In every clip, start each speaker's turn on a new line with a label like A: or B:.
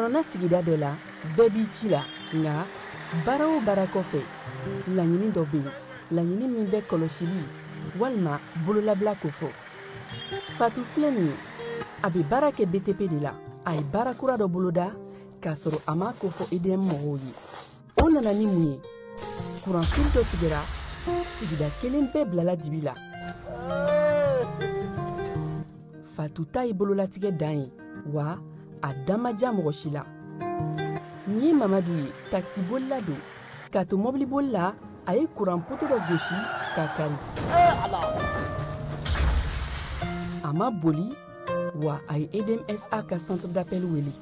A: kɔnɔna sigida dɔ la bɛɛ b'i ci la nka baara o baara kɔfɛ laɲini dɔ bɛ yen laɲini min bɛ kɔlɔsili walima bololabila ko fɔ Fatu filɛ nin ye a bɛ baara kɛ BTP de la a ye baara kura dɔ boloda k'a sɔrɔ a ma ko fɔ EDM mɔgɔw ye o nana ni mun ye kuranfili dɔ tigɛra sigida kelen bɛɛ bilala dibi la Fatu ta ye bololatigɛ dan ye wa a dan ma diya mɔgɔ si la nin ye Mamadu ye taxibolila don k'a to mɔbiliboli la a ye kuran poto dɔ gosi k'a kari a ma boli wa a ye EDMSA ka centre d'appel wele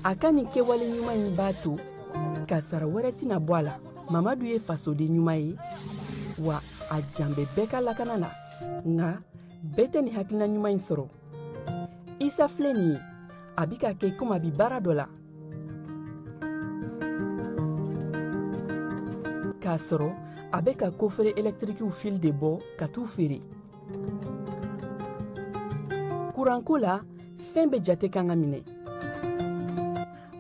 A: a ka nin kɛwale ɲuman in b'a to ka sara wɛrɛ tɛna bɔ a la Mamadu ye fasoden ɲuman ye wa a jan bɛ bɛɛ ka lakana la nka bɛɛ tɛ nin hakilina ɲuman in sɔrɔ Isa filɛ nin ye a bi ka kɛ komi a bi baara dɔ la k'a sɔrɔ a bɛ ka kofere électrique fil de bɔ ka t'u feere kuranko la fɛn bɛɛ jate kan ka minɛ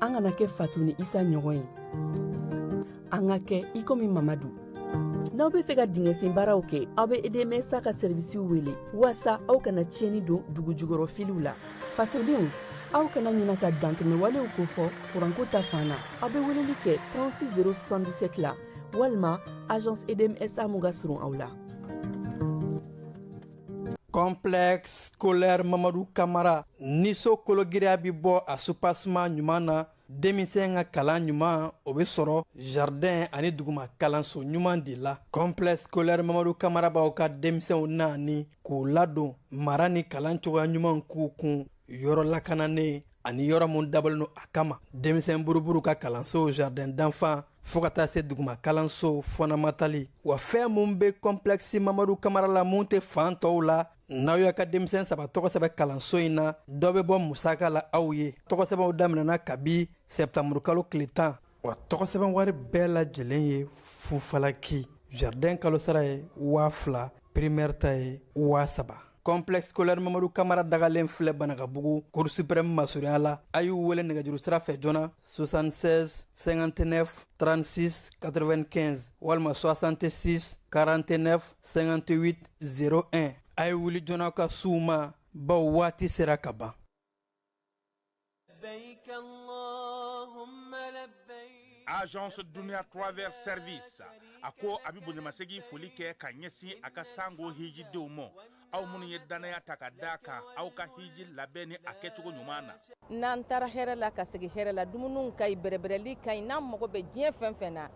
A: an kana kɛ Fatu ni Isa ɲɔgɔn ye an ka kɛ i komi Mamadu n'aw bɛ fɛ ka dingɛsen baaraw kɛ aw bɛ EDMSA ka service wele walasa aw kana tiɲɛni don dugu jukɔrɔ filiw la fasodenw aw kana ɲinɛ ka dantɛmɛwalew kofɔ kuranko ta fan na aw bɛ weleli kɛ 36077 la walima agence EDMSA mun ka surun aw la
B: Complexe scolaire Mamadou Kamara niso kologiria bi bɔ a soupassement ɲuman na denmisɛn ka kalan ɲuman o bɛ sɔrɔ jardin ani duguma kalanso ɲuman de la complexe scolaire Mamadou Kamara b'aw ka denmisɛnw naani k'u ladon mara ni kalan cogoya ɲuman k'u kun yɔrɔ lakananen ani yɔrɔ mun dabɔlen don a kama denmisɛn buruburu ka kalanso jardin d'enfant fo ka taa se duguma kalanso fondamentali wa fɛn mun bɛ complexe Mamadou Kamara la mun tɛ fan tɔw la n'aw y'a ka denmisɛn saba tɔgɔsɛbɛ kalanso in na dɔ bɛ bɔ musaka la aw ye tɔgɔsɛbɛw daminɛna kabi septembre kalo tile 10 wa tɔgɔsɛbɛn wari bɛɛ lajɛlen ye fufalaki jardin kalosara ye 2000 primaire ta ye 3000 complexe scolaire Mamadou Kamara dagalen filɛ Banagabugu cour suprême masurunya la a y'u wele nɛgɛjuru sira fɛ joona 76 59 36 95 walima 66 49 58 01 a ye wuli joona ka suw ma baw waati sera ka ban
C: Agence Dunia Travers Service a ko a bɛ bonyamasegin foli kɛ ka ɲɛsin a ka sango hijidenw ma aw minnu ye danaya ta ka d'a kan aw ka hiji labɛn ni a kɛcogo ɲuman na
D: n'an taara hɛrɛ la ka segin hɛrɛ la dumuniw ka ɲi bɛrɛbɛrɛli ka ɲi n'an mago bɛ diɲɛ fɛn fɛn na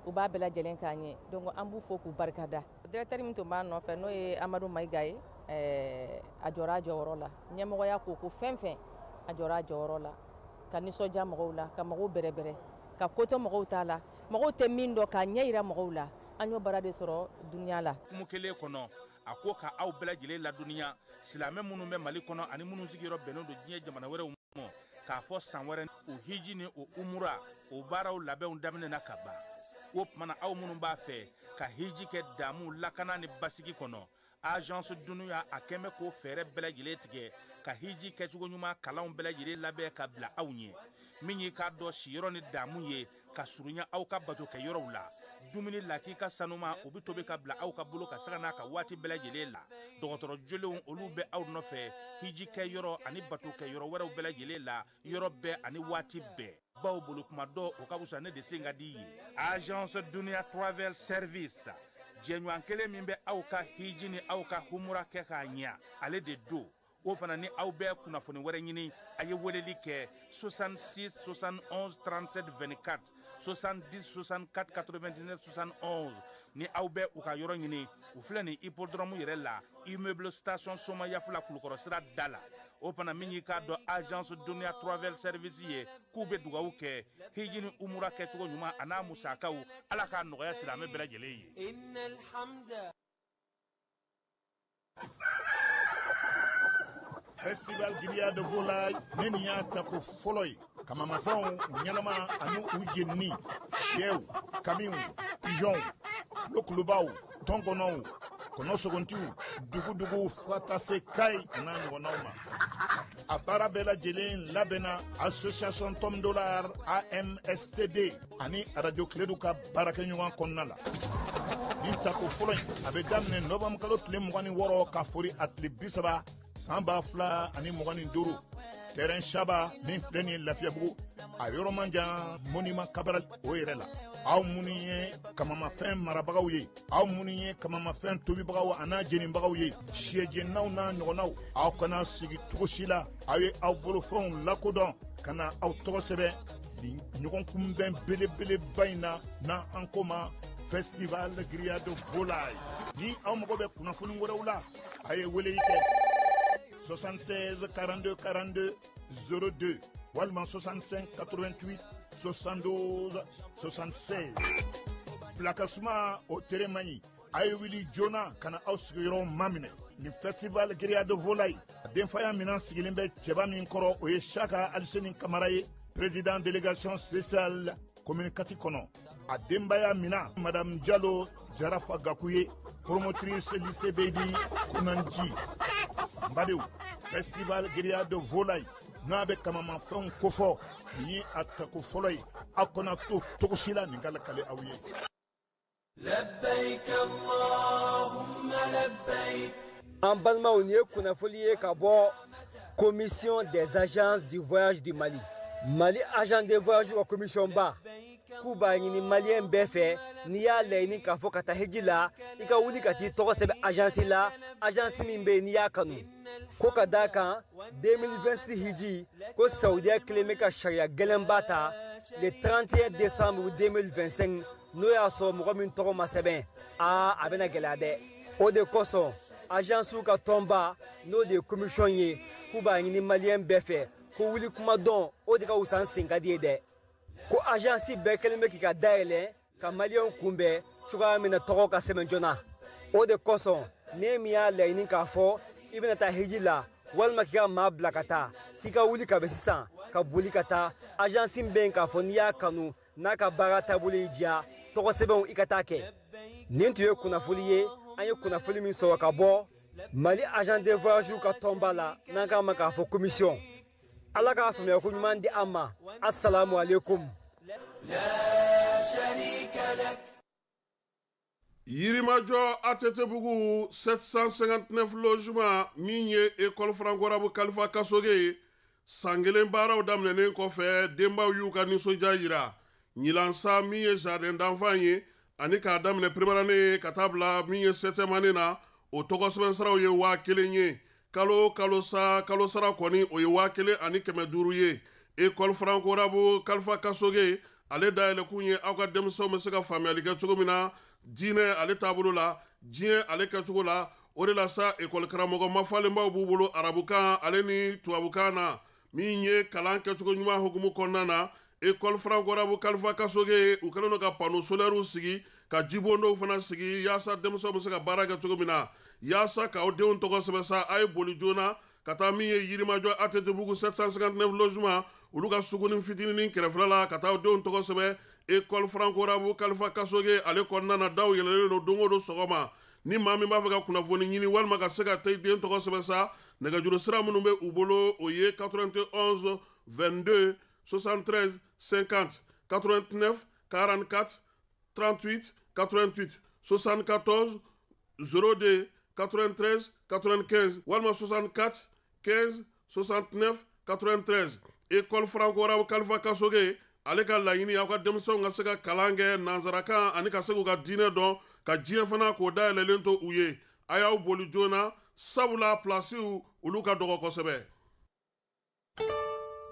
D: u b'a bɛɛ lajɛlen k'an ye donc an b'u fo k'u barikada directeur min tun b'a nɔfɛ n'o ye Amadu Mayiga ye a jɔra a jɔyɔrɔ la ɲɛmɔgɔya ko ko fɛn fɛn a jɔra a jɔyɔrɔ la ka nisɔndiya mɔgɔw la ka mɔgɔw bɛrɛbɛrɛ ka kotɔ mɔgɔw t'a la mɔgɔw tɛ min dɔn k'a ɲɛ yira mɔgɔw la an y'o baara de sɔrɔ duniya la
C: kumu kelen kɔnɔ a ko ka aw bɛɛ lajɛlen laduniya silamɛ minnu bɛ Mali kɔnɔ ani minnu sigiyɔrɔ bɛnnen don diɲɛ jamana wɛrɛw ma k'a fɔ san wɛrɛ o hiji ni o umura o baaraw labɛnw daminɛna ka ban o tumana aw minnu b'a fɛ ka hiji kɛ damu lakana ni basigi kɔnɔ agence Dunuya a kɛmɛ k'o fɛɛrɛ bɛɛ lajɛlen tigɛ ka hiji kɛcogo ɲuman kalanw bɛɛ lajɛlen labɛn ka bila aw ɲɛ min y'i k'a dɔn siyɔrɔ ni damu ye ka surunya aw ka bato kɛ yɔrɔw la dumuni lak'i ka sanuma o bɛ tobi ka bila aw ka bolo ka saga n'a ka waati bɛɛ lajɛlen la dɔgɔtɔrɔ jolenw olu bɛ aw nɔfɛ hiji kɛ yɔrɔ ani bato kɛ yɔrɔ wɛrɛw bɛɛ lajɛlen la yɔrɔ bɛɛ ani waati bɛɛ baw bolo kuma dɔ o ka wusa ne de sen ka di ye agence Dunia Travel Service jɛɲɔgɔn kelen min bɛ aw ka hiji ni aw ka humura kɛ k'a ɲɛ ale de do o fana ni aw bɛɛ kunnafoni wɛrɛ ɲini a ye weleli kɛ 66 71 37 24 70 64 99 71 ni aw bɛɛ u ka yɔrɔ ɲini u filɛ ni hippodrome yɛrɛ la immeuble station Soma Yafula Kulukɔrɔ sira da la o fana min y'i k'a dɔn agence Dunia Travel Service ye k'u bɛ dugawu kɛ hiji ni umura kɛcogo ɲuman a n'a musakaw ala k'a nɔgɔya silamɛ bɛɛ lajɛlen ye.
E: Festival Grillade de volaille ne nin y'a ta ko fɔlɔ ye kamamafɛnw ɲɛnama ani u jenini sɛw kamiw pigeonw kulokulubaw tɔnkɔnɔw kɔnɔ sogontiw dugudugu fo ka taa se Kayi a n'a ɲɔgɔnnaw ma a baara bɛɛ lajɛlen labɛnna association tom dollar AMSTD ani radio Kiledu ka baarakɛɲɔgɔn kɔnɔna la. Ni tako fɔlɔ in a bɛ daminɛ novembre kalo tile 26 ka fori a tile 30 san 2025. Terrain Shaba min filɛ nin ye Lafiyabugu a yɔrɔ man jan Monument Cabral o yɛrɛ la. Aw minnu ye kamamafɛn marabagaw ye, aw minnu ye kamamafɛn tobibagaw an'a jenibagaw ye, siyɛjɛnnaw n'a ɲɔgɔnnaw, aw kana sigi cogo si la. Aw ye aw bolofɛnw lakodɔn ka na aw tɔgɔ sɛbɛn nin ɲɔgɔn kunbɛn belebeleba in na n'an ko ma Festival Grillade de Volaille. Ni aw mago bɛ kunnafoni wɛrɛw la a ye weleli kɛ 76 42 42 02 walima 65 88 72 76. Plakasuma o tere man ɲi a ye wuli joona ka na aw sigiyɔrɔ maminɛ ni Festival Grillade de Volaille a denfaya minan sigilen bɛ cɛba min kɔrɔ o ye Saka Aliseni Kamara ye, président délégation spéciale commune Kati kɔnɔ. A denbaya mina Madame Diallo Jarafa Gakuye, promotrice lycée Bedi Kunanji. Mbadeu, Festival Grillade de Volaille n'a bɛ kamamafɛnw kofɔ nin ye a tako fɔlɔ ye. Aw kana to cogo si la nin ka lakale aw ye.
F: Labbaik Allahumma labbaik.
G: En balimaw ni ye kunnafoni ye ka bɔ commission des agences du voyage du Mali. Mali agent de voyage wa commission ba k'u b'a ɲini maliyɛn bɛɛ fɛ n'i y'a laɲini k'a fɔ ka taa hiji la i ka wuli ka t'i tɔgɔ sɛbɛn agence la agence min bɛ yen n'i y'a kanu ko ka d'a kan 2026 hiji ko saudiya kelen bɛ ka sariya gɛlɛnba ta le 31 décembre 2025 n'o y'a sɔrɔ mɔgɔ min tɔgɔ ma sɛbɛn a bɛna gɛlɛya dɛ o de kosɔn agence ka tɔnba n'o de ye commission ye k'u b'a ɲini maliyɛn bɛɛ fɛ ko wuli kuma dɔn o de ka wusa n sen ka di ye dɛ ko agence bɛɛ kelen bɛ k'i ka dayɛlɛ ka maliyɛnw kunbɛn cogoya min na tɔgɔ ka sɛbɛn joona o de kosɔn ne min y'a laɲini k'a fɔ i bɛna taa hiji la walima k'i ka maa bila ka taa k'i ka wuli ka bɛn sisan ka boli ka taa agence bɛ yen k'a fɔ n'i y'a kanu n'a ka baara taabolo y'i diya tɔgɔ sɛbɛnw i ka taa kɛ nin tun ye kunnafoni ye an ye kunnafoni min sɔrɔ ka bɔ Mali agent de voyage ka tɔnba la n'an k'a ma k'a fɔ commission. Allah ka faamuya ko ɲuman di an ma. Assalamu alaikum.
H: Yirimajɔ Atetebugu 759 logement min ye école franco-arabe Kalifa Kasoge ye san kelen baaraw daminɛnen kɔfɛ denbaw y'u ka nisɔndiya yira ɲilansa min ye jardin d'enfant ye ani k'a daminɛ première année ka taa bila min ye 7e année na o tɔgɔ sɛbɛn saraw ye 1000 ye kalo sara kɔni o ye 1500 ye école franco-arabe Kalifa Kasoge ale dayɛlɛ kun ye aw ka denmisɛnw bɛ se ka faamuyali kɛ cogo min na diinɛ ale taabolo la diɲɛ ale kɛcogo la o de la sa école karamɔgɔ mafalenbaw b'u bolo arabukan ale ni tubabukan na min ye kalan kɛcogo ɲuman hukumu kɔnɔna na école franco-arabe Kalifa Kasoge u kɛlen don ka panneau solaire sigi ka jibondow fana sigi yaasa denmisɛnw bɛ se ka baara kɛ cogo min na yaasa k'aw denw tɔgɔ sɛbɛn sa a ye boli joona ka taa min ye Yirimajɔ Atetebugu 759 logement olu ka sugunin fitinin kɛrɛfɛla la ka taa denw tɔgɔ sɛbɛn école franco-arabe Kalifa Kasoge ale kɔnɔna na daw yɛlɛlen don don o don sɔgɔma ni maa min b'a fɛ ka kunnafoni ɲini walima ka se ka taa den tɔgɔ sɛbɛn sa nɛgɛjuru sira minnu bɛ u bolo o ye 91 22 73 50 89 44 38 88 74 02 93 95 walima 64 15 69 93 école franco-arabe Kalifa Kasoge ale ka laɲini aw ka denmisɛnw ka se ka kalan kɛ nanzarakan ani ka se k'u ka diinɛ dɔn ka diɲɛ fana k'o dayɛlɛlen to u ye a y'aw boli joona sabula plasiw olu ka dɔgɔ kosɛbɛ.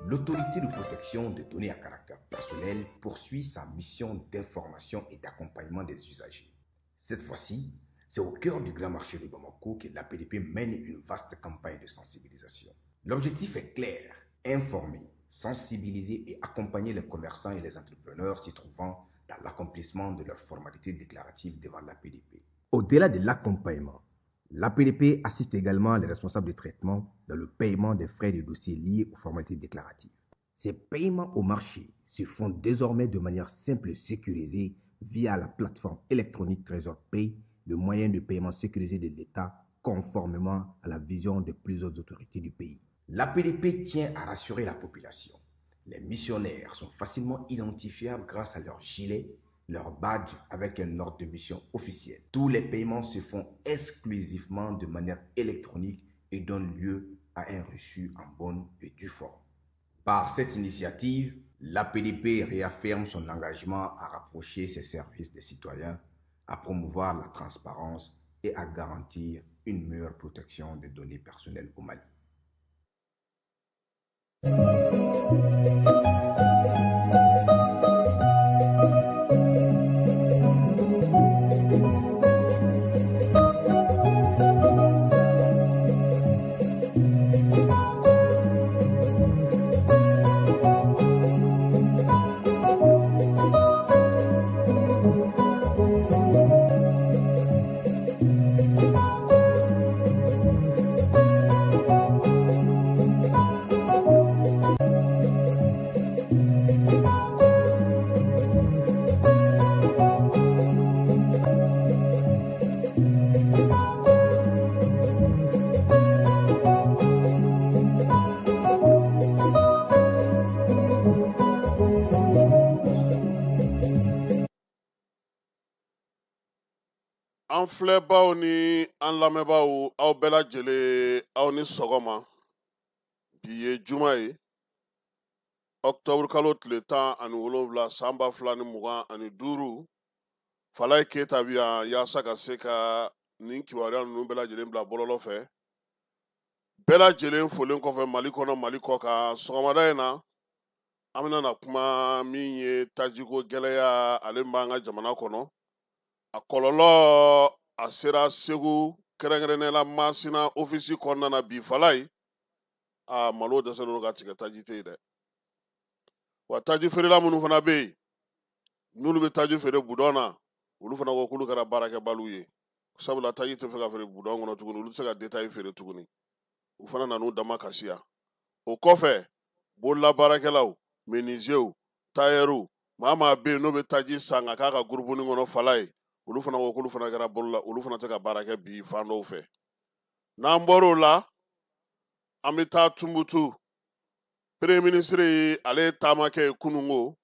I: L'autorité de protection des données à caractère personnel poursuit sa mission d'information et d'accompagnement des usagers. Cette fois-ci, c'est au cœur du grand marché de Bamako que l'APDP mène une vaste campagne de sensibilisation. L'objectif est clair, informer, sensibiliser et accompagner les commerçants et les entrepreneurs s'y trouvant dans l'accomplissement de leurs formalités déclaratives devant l'APDP. Au-delà de l'accompagnement, l'APDP assiste également les responsables de traitement dans le paiement des frais de dossier liés aux formalités déclaratives. Ces paiements au marché se font désormais de manière simple et sécurisée via la plateforme électronique Trésor Pay, le moyen de paiement sécurisé de l'État conformément à la vision de plusieurs autorités du pays. L'APDP tient à rassurer la population. Les missionnaires sont facilement identifiables grâce à leur gilet, leur badge avec un ordre de mission officiel. Tous les paiements se font exclusivement de manière électronique et donnent lieu à un reçu en bonne et due forme. Par cette initiative, l'APDP réaffirme son engagement à rapprocher ses services des citoyens, à promouvoir la transparence et à garantir une meilleure protection des données personnelles au Mali.
H: An filɛbaw ni an lamɛnbaw aw bɛɛ lajɛlen aw ni sɔgɔma. Bi ye juma ye octobre kalo tile 17 san 2025. Falaye Keyita bi yan yaasa ka se ka nin kibaruya ninnu bɛɛ lajɛlen bila bɔlɔlɔ fɛ. Bɛɛ lajɛlen folen kɔfɛ Mali kɔnɔ Mali kɔ kan sɔgɔmada in na an bɛna na kuma min ye tajiko gɛlɛya ale b'an ka jamana kɔnɔ. A kɔlɔlɔ a sera Segu kɛrɛnkɛrɛnnenya Masina ofisi kɔnɔna na bi Falaye malo dɛsɛlen don ka tigɛ taji tɛ yen dɛ. Wa taji feerela minnu fana bɛ yen n'olu bɛ taji feere budɔn na olu fana ko k'olu kɛra baarakɛbaliw ye sabula taji tɛ fɛ ka feere budɔn kɔnɔ tuguni olu tɛ se ka détail feere tuguni u fana nan'u dama kasi yan. O kɔfɛ bololabaarakɛlaw menuisiers tailleurs maa bɛ yen n'o bɛ taji san ka k'a ka groupe nin kɔnɔ Falaye olu fana ko k'olu fana kɛra bolola olu fana tɛ ka baara kɛ bi fan dɔw fɛ. N'an bɔr'o la an bɛ taa Tumutu. Premier ministre ye ale taama kɛ kunungo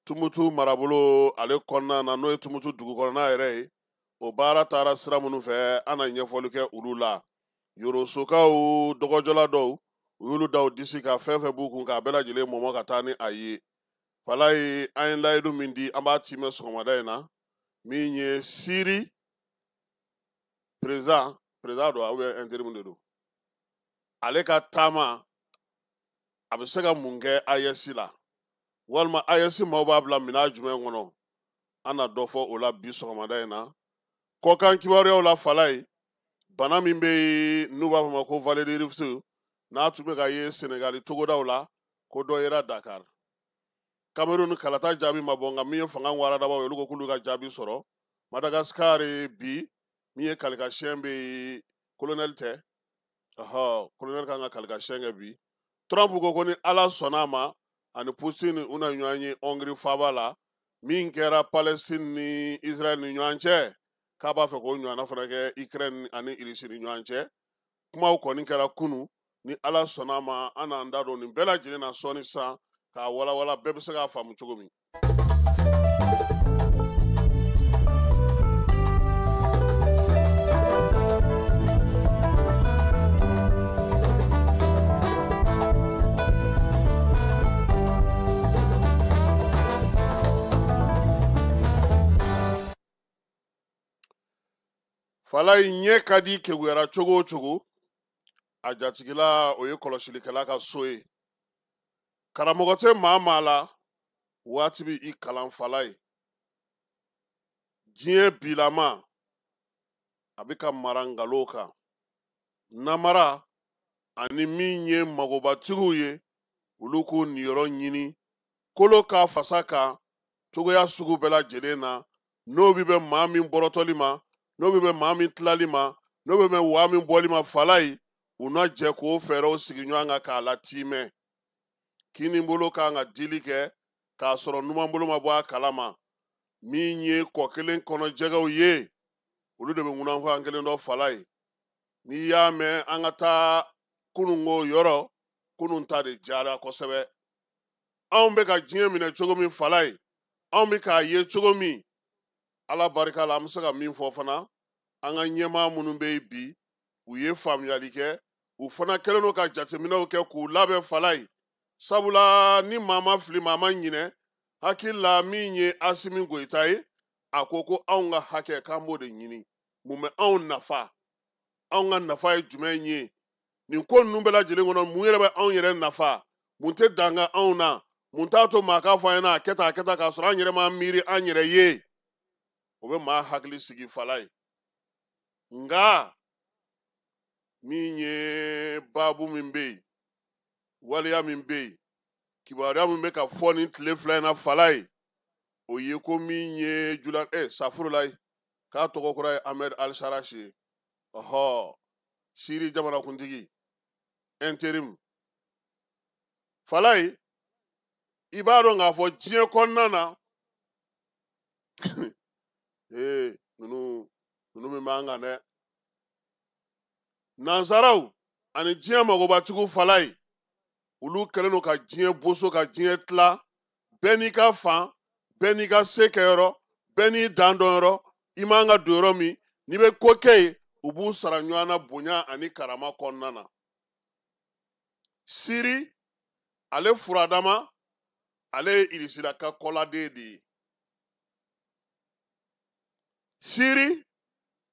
H: Tumutu marabolo ale kɔnɔna na n'o ye Tumutu dugu kɔnɔna yɛrɛ ye o baara taara sira minnu fɛ an na ɲɛfɔli kɛ olu la. Yorosokaw dɔgɔjɔla dɔw u y'olu da u disi ka fɛn fɛn b'u kun k'a bɛɛ lajɛlen mɔmɔ ka taa ni a ye. Falaye an ye layidu min di an b'a timɛ sɔgɔmada in na min ye Siri président don ou bien intérim de don. Ale ka taama a bɛ se ka mun kɛ AES la walima AES maaw b'a bila minɛn jumɛn kɔnɔ an na dɔ fɔ o la bi sɔgɔmada in na. Kɔkan kibaruyaw la Falaye bana min bɛ yen n'u b'a fɔ ma ko vallée du Rift n'a tun bɛ ka ye Sénégal togodaw la ko dɔ yera Dakar. Cameroun kalata jaabi ma bɔ nka min ye fanga waradabaw ye olu ko k'olu ka jaabi sɔrɔ. Madagascar bi min ye kalikasiyɛn bɛ yen colonel tɛ colonel kan ka kalikasiyɛn kɛ bi. Trump ko ko ni Ala sɔnna a ma ani Poutine u na ɲɔgɔn ye Hongrie faaba la min kɛra Palestine ni Israel ni ɲɔgɔn cɛ k'a b'a fɛ k'o ɲɔgɔnna fana kɛ Ukraine ani Russie ni ɲɔgɔn cɛ. Kumaw kɔni kɛra kunu ni Ala sɔnna a ma an n'an da don nin bɛɛ lajɛlen na sɔɔni sisan k'a walawala bɛɛ bɛ se k'a faamu cogo min. Falaye ɲɛ ka di kekuyara cogo o cogo a jatigila o ye kɔlɔsilikɛla ka so ye. Karamɔgɔ tɛ maa la waati bɛ i kalan Falaye. Diɲɛ bilama a bɛ ka mara nkalon kan. Namara ani min ye magobatigiw ye olu k'u niyɔrɔ ɲini kolo k'a fasa kan cogoya sugu bɛɛ lajɛlen na n'o bɛ bɛn maa min bɔrɔtɔli ma n'o bɛ bɛn maa min tilali ma n'o bɛ bɛn waa min bɔli ma Falaye u na jɛ k'o fɛɛrɛw sigi ɲɔgɔn kan k'a latimɛ. Kini bolo kan ka dili kɛ k'a sɔrɔ numan bolo ma bɔ a kalama min ye kɔ kelen kɔnɔ jɛgɛw ye olu de bɛ ŋunanfan kelen dɔ Falaye. N'i y'a mɛn an ka taa kunungo yɔrɔ kunun ta de jara kosɛbɛ anw bɛ ka diɲɛ minɛ cogo min fala ye anw bɛ k'a ye cogo min ala barika la an bɛ se ka min fɔ fana an ka ɲɛmaa minnu bɛ yen bi u ye faamuyali kɛ u fana kɛlen don ka jateminɛw kɛ k'u labɛn fala ye sabula ni maa ma fili maa ma ɲinɛ hakili la min ye Asimi Goyita ye a ko anw ka hakɛ k'an b'o de ɲini mun bɛ anw nafa anw ka nafa ye jumɛn ye nin ko ninnu bɛɛ lajɛlen kɔnɔ mun yɛrɛ bɛ anw yɛrɛ nafa mun tɛ danga anw na mun t'a to maa k'a fɔ an ɲɛna a kɛ tan k'a sɔrɔ an yɛrɛ m'an miiri an yɛrɛ ye o bɛ maa hakili sigi fala ye nka min ye baabu min bɛ yen waleya min bɛ yen kibaruya min bɛ ka fɔ nin tile fila in na fala ye o ye ko min ye safurula ye k'a tɔgɔ kɔrɔ ye Ahmed Al-Sharach ye Siri jamanakuntigi intérim fala ye i b'a dɔn k'a fɔ diɲɛ kɔnɔna na ninnu min b'an kan dɛ nansaraw ani diɲɛ magobatigiw fala ye olu kɛlen don ka diɲɛ boso ka diɲɛ tila bɛɛ n'i ka fan bɛɛ n'i ka se kɛyɔrɔ bɛɛ n'i dan dɔnyɔrɔ i man ka don yɔrɔ min n'i bɛ ko kɛ ye u b'u sara ɲɔgɔn na bonya ani karama kɔnɔna na Siri ale furadama ale ye Irisila ka kɔladen de ye Siri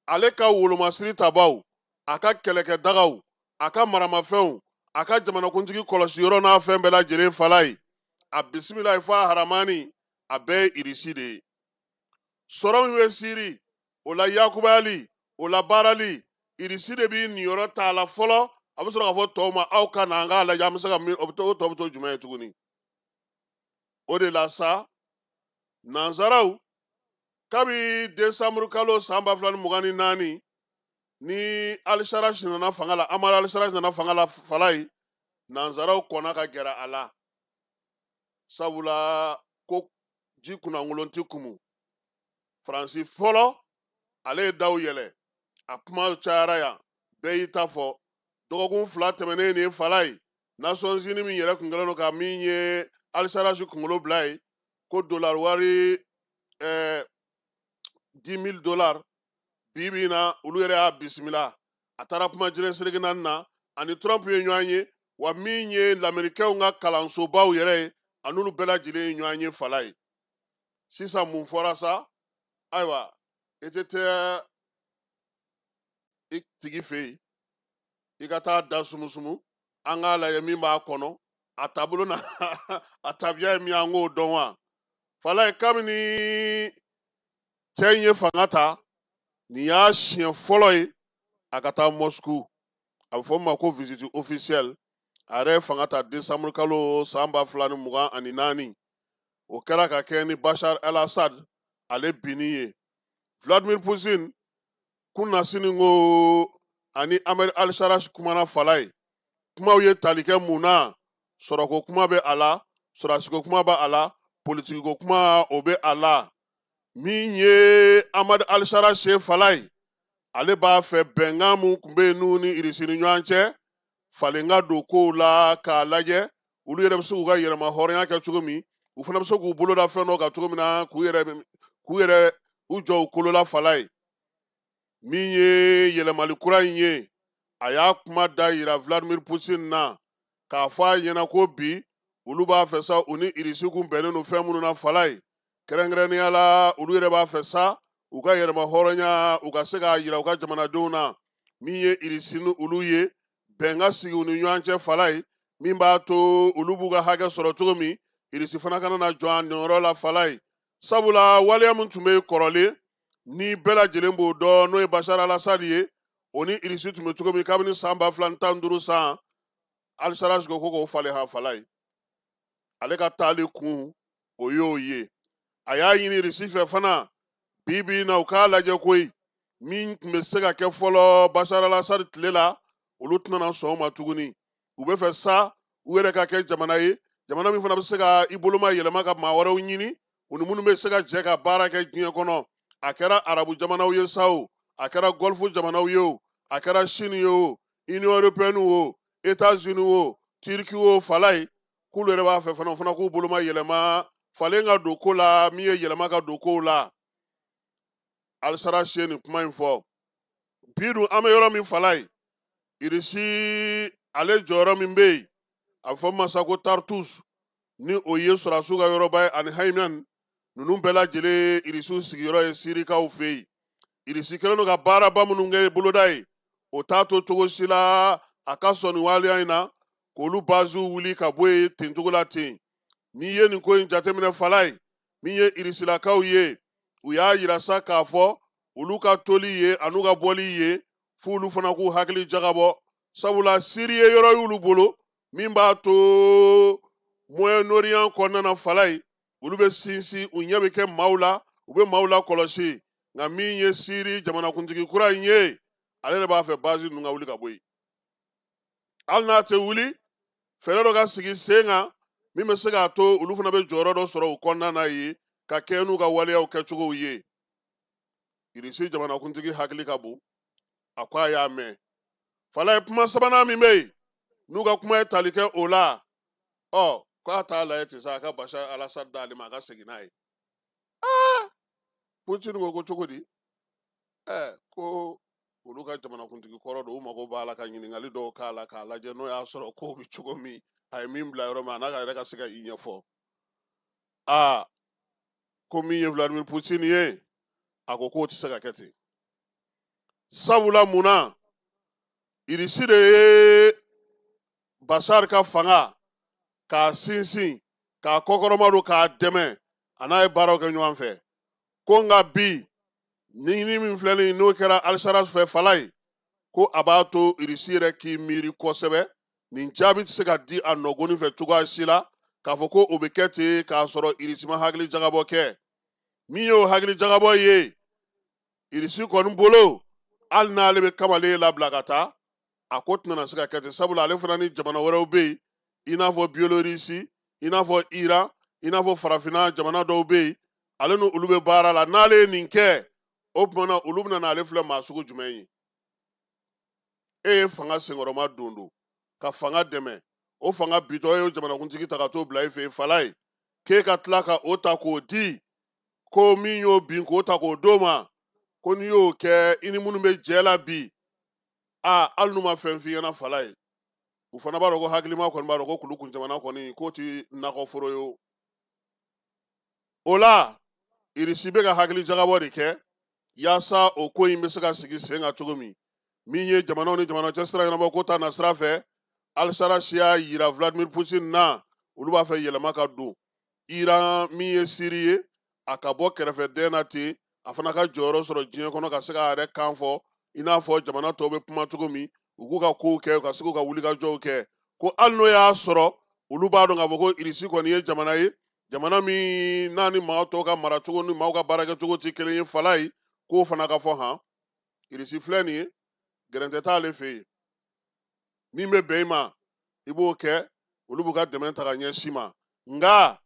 H: ale ka wolomasiri tabaw a ka kɛlɛkɛdagaw a ka maramafɛnw a ka jamanakuntigi kɔlɔsiyɔrɔ n'a fɛn bɛɛ lajɛlen fala ye a bisimilayi fɔ a haramani a bɛɛ ye Irisi de ye sɔrɔ min bɛ Siri o la yakubayali o la baarali Irisi de b'i niyɔrɔ ta a la fɔlɔ a bɛ sɔrɔ k'a fɔ tɔw ma aw ka na an k'a lajɛ an bɛ se ka min o tɔ bɛ to jumɛn ye tuguni o de la sa nansaraw kabi desanburu kalo san 2024 ni Al-Sharach nana fanga la Ahmed Al-Sharach nana fanga la fala ye nansaraw kɔnna ka gɛrɛ a la sabula ko ji kunnankolon ti kumu Faransi fɔlɔ ale ye daw yɛlɛ a kuma cayara yan bɛɛ y'i ta fɔ dɔgɔkun 2 tɛmɛnen nin ye fala ye Nations Unies min yɛrɛ kun kɛlen don ka min ye Al-Sharach kunkolo bila ye ko dollar wari $10,000 bibi na olu yɛrɛ y'a bisimila a taara kuma jɛnsɛrɛgi naani na ani Trump ye ɲɔgɔn ye wa min ye lamɛrikɛnw ka kalansobaw yɛrɛ ye a n'olu bɛɛ lajɛlen ye ɲɔgɔn ye fala ye sisan mun fɔra sa ayiwa i tɛ taa i tigi fɛ yen i ka taa da sumusumu an k'a lajɛ min b'a kɔnɔ a taabolo na a tabiya ye min an k'o dɔn wa fala ye kabini cɛ in ye fanga ta nin y'a siɲɛ fɔlɔ ye a ka taa Moscou a bɛ fɔ o ma ko visite officielle a yɛrɛ ye fanga ta desanburu kalo san 2024 o kɛra ka kɛ ni Bashar al-Assad ale binni ye Vladimir Putin kunna sini ko ani Ahmed Al-Sharach kumana fala ye kumaw ye tali kɛ mun na sɔrɔko kuma bɛ a la sɔrɔsiko kuma bɛ a la politikiko kuma o bɛ a la min ye Ahmed Al-Sharach ye fala ye ale b'a fɛ bɛnkan mun tun bɛ yen n'u ni Irisi ni ɲɔgɔn cɛ falen ka don kow la k'a lajɛ olu yɛrɛ bɛ se k'u ka yɛrɛma hɔrɔnya kɛ cogo min u fana bɛ se k'u bolo da fɛn dɔ kan cogo min na k'u yɛrɛ u jɔ u kolo la fala ye min ye yɛlɛmali kura in ye a y'a kuma da yira Vladimir Putin na k'a fɔ a ɲɛna ko bi olu b'a fɛ sa u ni Irisi kun bɛnnen don fɛn minnu na fala ye kɛrɛnkɛrɛnnenya la olu yɛrɛ b'a fɛ sa u ka yɛrɛma hɔrɔnya u ka se k'a yira u ka jamanadenw na min ye Irisi ni olu ye bɛn ka sigi u ni ɲɔgɔn cɛ fala ye min b'a to olu b'u ka hakɛ sɔrɔ cogo min Irisi fana kana na jɔ a niyɔrɔ la fala ye sabula waleya min tun bɛ kɔrɔlen ni bɛɛ lajɛlen b'o dɔn n'o ye Bashar al-Assad ye o ni Irisi tun bɛ cogo min kabini san 2015 san Al-Sharach ko k'o falen ha fala ye ale ka taali kun o y'o ye a y'a ɲini Irisi fɛ fana bibi na u k'a lajɛ koyi min tun bɛ se ka kɛ fɔlɔ Bashar al-Assad tile la olu tɛna na sɔn o ma tuguni u bɛ fɛ sa u yɛrɛ ka kɛ jamana ye jamana min fana bɛ se ka i boloma yɛlɛma ka maa wɛrɛw ɲini u ni minnu bɛ se ka jɛ ka baara kɛ diɲɛ kɔnɔ a kɛra arabu jamanaw ye sa o a kɛra gɔlifu jamanaw ye o a kɛra Chine ye o Union européenne o États-Unis o tiriki o falai kulu yɛrɛ b'a fɛ fana k'u bolo ma yɛlɛma falen ka don ko la min ye yɛlɛma ka don kow la alisara sie nin kuma in fɔ bi dun an bɛ yɔrɔ min falai irisi ale jɔyɔrɔ min bɛ yen a bɛ fɔ masa ko tartus ni o ye sɔrɔdasiw ka yɔrɔba ye ani hayinan ninnu bɛɛ lajɛlen irisiw sigiyɔrɔ ye sirikaw fɛ yen irisi kɛlen don ka baaraba minnu kɛ boloda ye o t'a to cogo si la a ka sɔn nin waleya in na k'olu baziw wuli ka bɔ yen ten cogo la ten n'i ye nin ko in jateminɛ fala ye min ye irisilakaw ye u y'a yira sa k'a fɔ olu ka toli ye an'u ka bɔli ye f'olu fana k'u hakili jagabɔ sabula siri ye yɔrɔ y'olu bolo min b'a to Moyen-Orient kɔnɔna na fala ye olu bɛ sinsin u ɲɛ bɛ kɛ maaw la u bɛ maaw la kɔlɔsi nka min ye siri jamanakuntigi kura in ye ale de b'a fɛ bazi ninnu ka wuli ka bɔ yen hali n'a tɛ wuli fɛɛrɛ dɔ ka sigi sen kan min bɛ se k'a to olu fana bɛ jɔyɔrɔ dɔ sɔrɔ u kɔnɔna na ye ka kɛ n'u ka waleyaw kɛcogow ye irisi jamanakuntigi hakili ka bon a ko a y'a mɛn fala ye kuma sabanan min bɛ yen n'u ka kuma ye tali kɛ o la k'a t'a lajɛ ten sa a ka Bashar al-Assad d'ale ma a ka segin n'a ye Putin ko cogo di ko olu ka jamanakuntigi kɔrɔ don u mago b'a la ka ɲininkali dɔw k'a la k'a lajɛ n'o y'a sɔrɔ kow bɛ cogo min a ye min bila yɔrɔ min a n'a ka yɛrɛ ka se ka i ɲɛfɔ ko min ye Vladimir Putin ye a ko k'o tɛ se ka kɛ ten sabula munna irisi de ye Bashar ka fanga k'a sinsin k'a kɔkɔrɔma don k'a dɛmɛ a n'a ye baaraw kɛ ɲɔgɔn fɛ ko nka bi ni min filɛ nin n'o kɛra alisara fɛ fala ye ko a b'a to irisi yɛrɛ k'i miiri kosɛbɛ nin jaabi tɛ se ka di a nɔgɔnni fɛ cogoya si la k'a fɔ ko o bɛ kɛ ten k'a sɔrɔ irisi ma hakili jagabɔ kɛ min y'o hakili jagabɔ ye irisi kɔni bolo hali n'ale bɛ kamalen labila ka taa a ko tɛna se ka kɛ ten sabula ale fana ni jamana wɛrɛw bɛ yen i n'a fɔ Biélorussie i n'a fɔ Iran i n'a fɔ farafinna jamana dɔw bɛ yen ale ni olu bɛ baara la n'ale ye nin kɛ o tuma na olu bɛna n'ale filɛ maa sugu jumɛn ye e ye fanga senkɔrɔma don ka fanga dɛmɛ o fanga bitɔ e ye jamanakuntigi ta ka t'o bila e fɛ yen fala ye k'e ka tila ka o ta k'o di ko min y'o bin k'o ta k'o d'o ma ko n'i y'o kɛ i ni minnu bɛ jɛ la bi hali n'u ma fɛn f'i ɲɛna fala ye u fana b'a dɔn ko hakilima kɔni b'a dɔn ko kulukun jamana kɔni k'o tɛ nakɔforo ye o la irisi bɛ ka hakili jagabɔ de kɛ yaasa o ko in bɛ se ka sigi sen kan cogo min ye jamanaw ni jamana cɛ sira ɲɛnabɔ ko ta na sira fɛ alisara si y'a yira Vladimir Putin na olu b'a fɛ yɛlɛma ka don Iran min ye siri ye a ka bɔ kɛrɛfɛden na ten a fana ka jɔyɔrɔ sɔrɔ diɲɛ kɔnɔ ka se k'a yɛrɛ kan fɔ i n'a fɔ jamana tɔw bɛ kuma cogo min u k'u ka kow kɛ u ka se k'u ka wulikajɔw kɛ ko hali n'o y'a sɔrɔ olu b'a dɔn k'a fɔ ko irisi kɔni ye jamana ye jamana min n'a ni maa tɔw ka maracogo ni maaw ka baarakɛcogo tɛ kelen ye fala ye k'o fana ka fɔ irisi filɛ nin ye gɛrɛntɛ t'ale fɛ yen min bɛ bɛn i ma i b'o kɛ olu b'u ka dɛmɛ ta ka ɲɛsin ma nka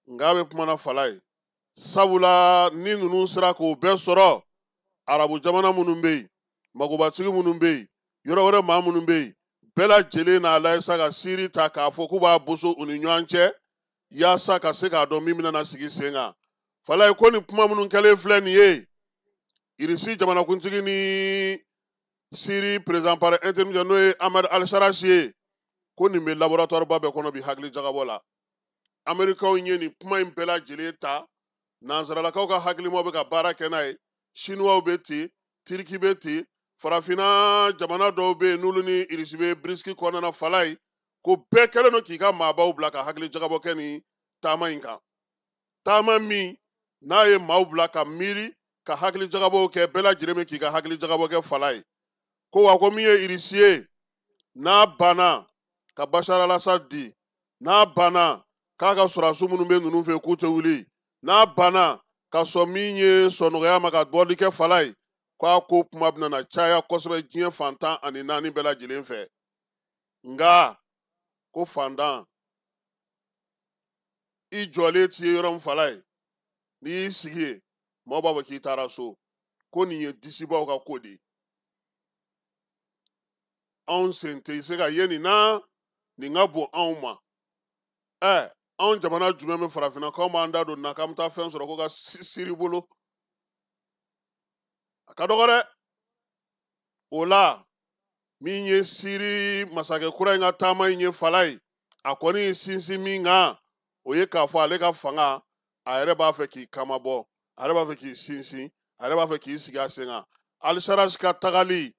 H: bɛ kuma na fala ye sabula ni ninnu sera k'o bɛɛ sɔrɔ arabu jamana minnu bɛ yen magobatigi minnu bɛ yen yɔrɔ wɛrɛ maa minnu bɛ yen bɛɛ lajɛlen n'a lajɛ sa ka siri ta k'a fɔ k'u b'a boso u ni ɲɔgɔn cɛ yaasa ka se k'a dɔn min bɛna sigi sen kan fala ye ko nin kuma minnu kɛlen filɛ nin ye irisi jamanakuntigi ni siri président par intermédiaire n'o ye Ahmed al-Sarraj ye ko nin bɛ laboratoire ba bɛɛ kɔnɔ bi hakili jagabɔ la amerikaw ye nin kuma in bɛɛ lajɛlen ta nanzaralakaw ka hakilimaw bɛ ka baara kɛ n'a ye chinois bɛ ten tiriki bɛ ten farafinna jamana dɔw bɛ yen n'olu ni irisi bɛ biriski kɔnɔna na fala ye ko bɛɛ kɛlen don k'i ka maabaw bila ka hakili jagabɔ kɛ nin taama in kan taama min n'a ye maaw bila ka miiri ka hakili jagabɔw kɛ bɛɛ lajɛlen bɛ k'i ka hakili jagabɔ kɛ fala ye ko wa ko min ye irisi ye n'a banna ka Bashar al-Assad di n'a banna k'a ka sɔrɔdasi minnu bɛ ninnu fɛ k'u tɛ wuli n'a banna ka sɔn min ye sɔnɔgɔya ma ka bɔli kɛ fala ye k'a ko kuma bɛna na caya kosɛbɛ diɲɛ fantan ani naani bɛɛ lajɛlen fɛ nka ko fantan i jɔlen t'i ye yɔrɔ min fala ye n'i y'i sigi yen maaw b'a fɔ k'i taara so ko nin ye disibaw ka ko de ye anw sen tɛ se ka ye nin na nin ka bon anw ma anw jamana jumɛn bɛ farafinna k'anw b'an da don na k'an bɛ taa fɛn sɔrɔ ko ka siri bolo a ka dɔgɔ dɛ o la min ye siri masakɛ kura in ka taama in ye fala ye a kɔni sinsin min kan o ye k'a fɔ ale ka fanga a yɛrɛ b'a fɛ k'i kamabɔ a yɛrɛ b'a fɛ k'i sinsin a yɛrɛ b'a fɛ k'i sigi a sen kan alisarasi ka tagali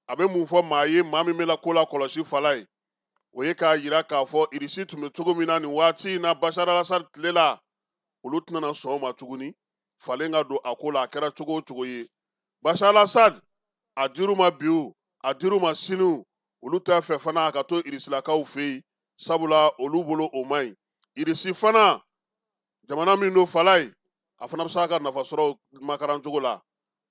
H: a bɛ mun fɔ maa ye maa min bɛ la ko la kɔlɔsi fala ye o ye k'a yira k'a fɔ irisi tun bɛ cogo min na nin waati in na Bashar al-Assad tile la olu tɛna sɔn o ma tuguni falen ka don a ko la a kɛra cogo o cogo ye Bashar al-Assad a dir'u ma bi a dir'u ma sini olu t'a fɛ fana a ka to irisilakaw fɛ yen sabula olu bolo o man ɲi irisi fana jamana min don fala ye a fana bɛ se ka nafa sɔrɔ makaran cogo la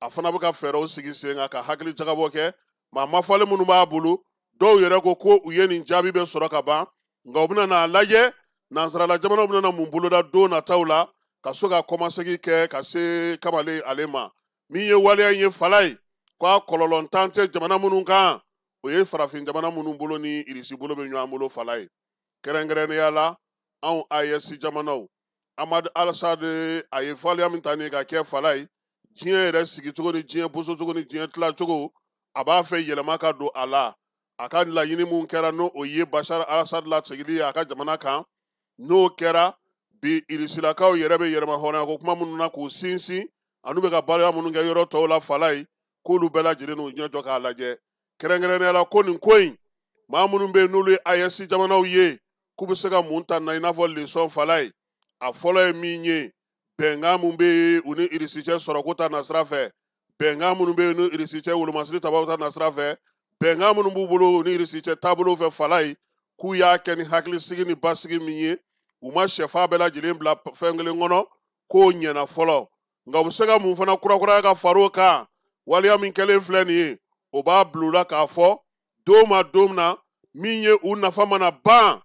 H: a fana bɛ ka fɛɛrɛw sigi sen kan ka hakili jagabɔ kɛ maa mafalen minnu b'a bolo dɔw yɛrɛ ko u ye nin jaabi bɛ sɔrɔ ka ban nka u bɛna n'a lajɛ nansarala jamanaw bɛna mun boloda don nataw la ka so ka kɔmasegin kɛ ka se kamalen ale ma min ye waleya in ye fala ye k'a kɔlɔlɔntan tɛ jamana minnu kan o ye farafin jamana minnu bolo ni irisi bolo bɛ ɲɔgɔn bolo fala ye kɛrɛnkɛrɛnnenya la anw AES jamanaw Amadu Al-Assad a ye fɔliya min ta ni ka kɛ fala ye diɲɛ yɛrɛ sigicogo ni diɲɛ bosocogo ni diɲɛ tilacogo a b'a fɛ yɛlɛma ka don a la a ka laɲini mun kɛra n'o o ye Bashar al-Assad lasegili a ka jamana kan n'o kɛra bi irisilakaw yɛrɛ bɛ yɛlɛma hɔrɔnya ko kuma minnu na k'u sinsin anu bɛ ka baara minnu kɛ yɔrɔ tɔw la fala ye k'olu bɛɛ lajɛlen n'u ɲɛ jɔ k'a lajɛ kɛrɛnkɛrɛnnenya la ko nin ko in maa minnu bɛ yen n'olu ye AES jamanaw ye k'u bɛ se ka mun ta na i n'a fɔ leçon fala ye a fɔlɔ ye min ye bɛnkan mun bɛ yen u ni irisi cɛ sɔrɔko ta nasira fɛ bɛnkan minnu bɛ yen ni irisi cɛ wolomasiri tabaw ta nasira fɛ bɛnkan minnu b'u bolo ni irisi cɛ taabolo fɛ fala ye k'u y'a kɛ ni hakilisigi ni basigi min ye u ma sɛfa bɛɛ lajɛlen bila fɛn kelen kɔnɔ k'o ɲɛna fɔlɔ nka u bɛ se ka mun fana kurakuraya ka far'o kan waleya min kɛlen filɛ nin ye o b'a bila u la k'a fɔ don ma don na min ye u nafa mana ban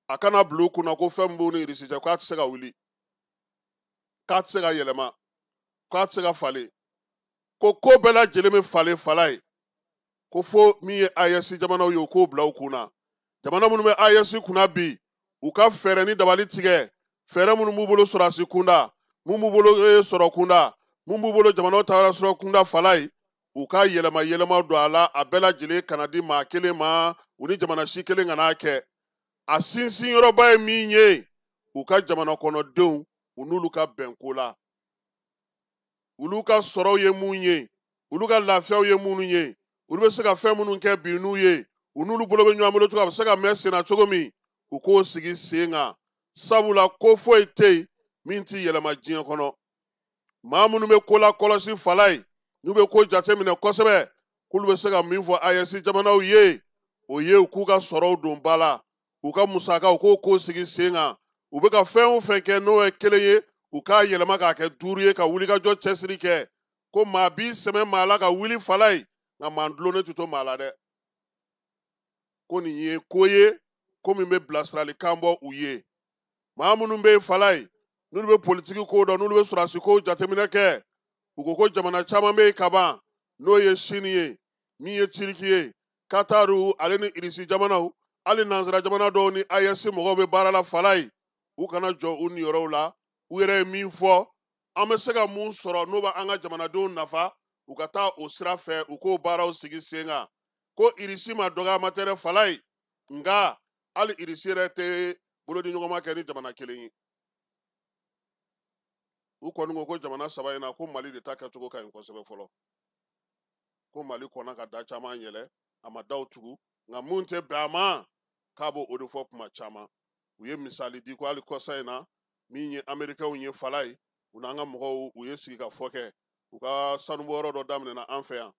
H: a kana bila u kunna ko fɛn min b'u ni irisi cɛ k'a tɛ se ka wuli k'a tɛ se ka yɛlɛma k'a tɛ se ka falen ko bɛɛ lajɛlen bɛ falen fala ye ko fo min ye AES jamanaw ye u k'o bila u kunna jamana minnu bɛ AES kunna bi u ka fɛɛrɛ ni dabali tigɛ fɛɛrɛ minnu b'u bolo sɔrɔdasi kunda mun b'u bolo sɔrɔ kunda mun b'u bolo jamanaw taara sɔrɔ kunda fala ye u ka yɛlɛma don a la a bɛɛ lajɛlen kana di maa kelen ma u ni jamana si kelen kan'a kɛ a sinsin yɔrɔba ye min ye u ka jamana kɔnɔdenw u n'olu ka bɛnko la olu ka sɔrɔw ye mun ye olu ka lafiyaw ye minnu ye olu bɛ se ka fɛn minnu kɛ bi n'u ye u n'olu bolo bɛ ɲɔgɔn bolo cogo a bɛ se ka mɛn sen na cogo min u k'o sigi sen kan sabula ko foyi tɛ yen min tɛ yɛlɛma diɲɛ kɔnɔ maa minnu bɛ ko la kɔlɔsi fala ye n'u bɛ ko jateminɛ kosɛbɛ k'olu bɛ se ka min fɔ AES jamanaw ye o ye u k'u ka sɔrɔw don ba la u ka musaka u k'o sigi sen kan u bɛ ka fɛn o fɛn kɛ n'o ye kelen ye u k'a yɛlɛma k'a kɛ duuru ye ka wulikajɔ cɛsiri kɛ ko maa b'i sɛmɛ maa la ka wuli fala ye nka maa dulonnen tɛ to maa la dɛ ko nin ye ko ye ko min bɛ bilasiralikan bɔ u ye maa minnu bɛ fala ye n'olu bɛ politiki ko dɔn n'olu bɛ sɔrɔdasi ko jateminɛ kɛ u ko jamana caman bɛ yen ka ban n'o ye sini ye min ye tiriki ye kataru ale ni irisi jamanaw hali nansara jamana dɔw ni AES mɔgɔw bɛ baara la fala ye u kana jɔ u niyɔrɔw la u yɛrɛ ye min fɔ an bɛ se ka mun sɔrɔ n'o b'an ka jamanadenw nafa u ka taa o sira fɛ u k'o baaraw sigi sen kan ko irisi ma dɔgɔyama tɛ dɛ fala ye nka hali irisi yɛrɛ tɛ bolodiɲɔgɔnma kɛ ni jamana kelen ye u kɔni ko jamana saba in na ko Mali de ta kɛcogo ka ɲi kosɛbɛ fɔlɔ ko Mali kɔnna ka da caman yɛlɛ a ma daw tugu nka mun tɛ bɛn a ma k'a b'o de fɔ kuma caman u ye misali di ko hali kɔsa in na min ye Amerikɛnw ye fala ye u n'an ka mɔgɔw u ye sigi ka fɔ kɛ u ka sanubɔyɔrɔ dɔ daminɛna an fɛ yan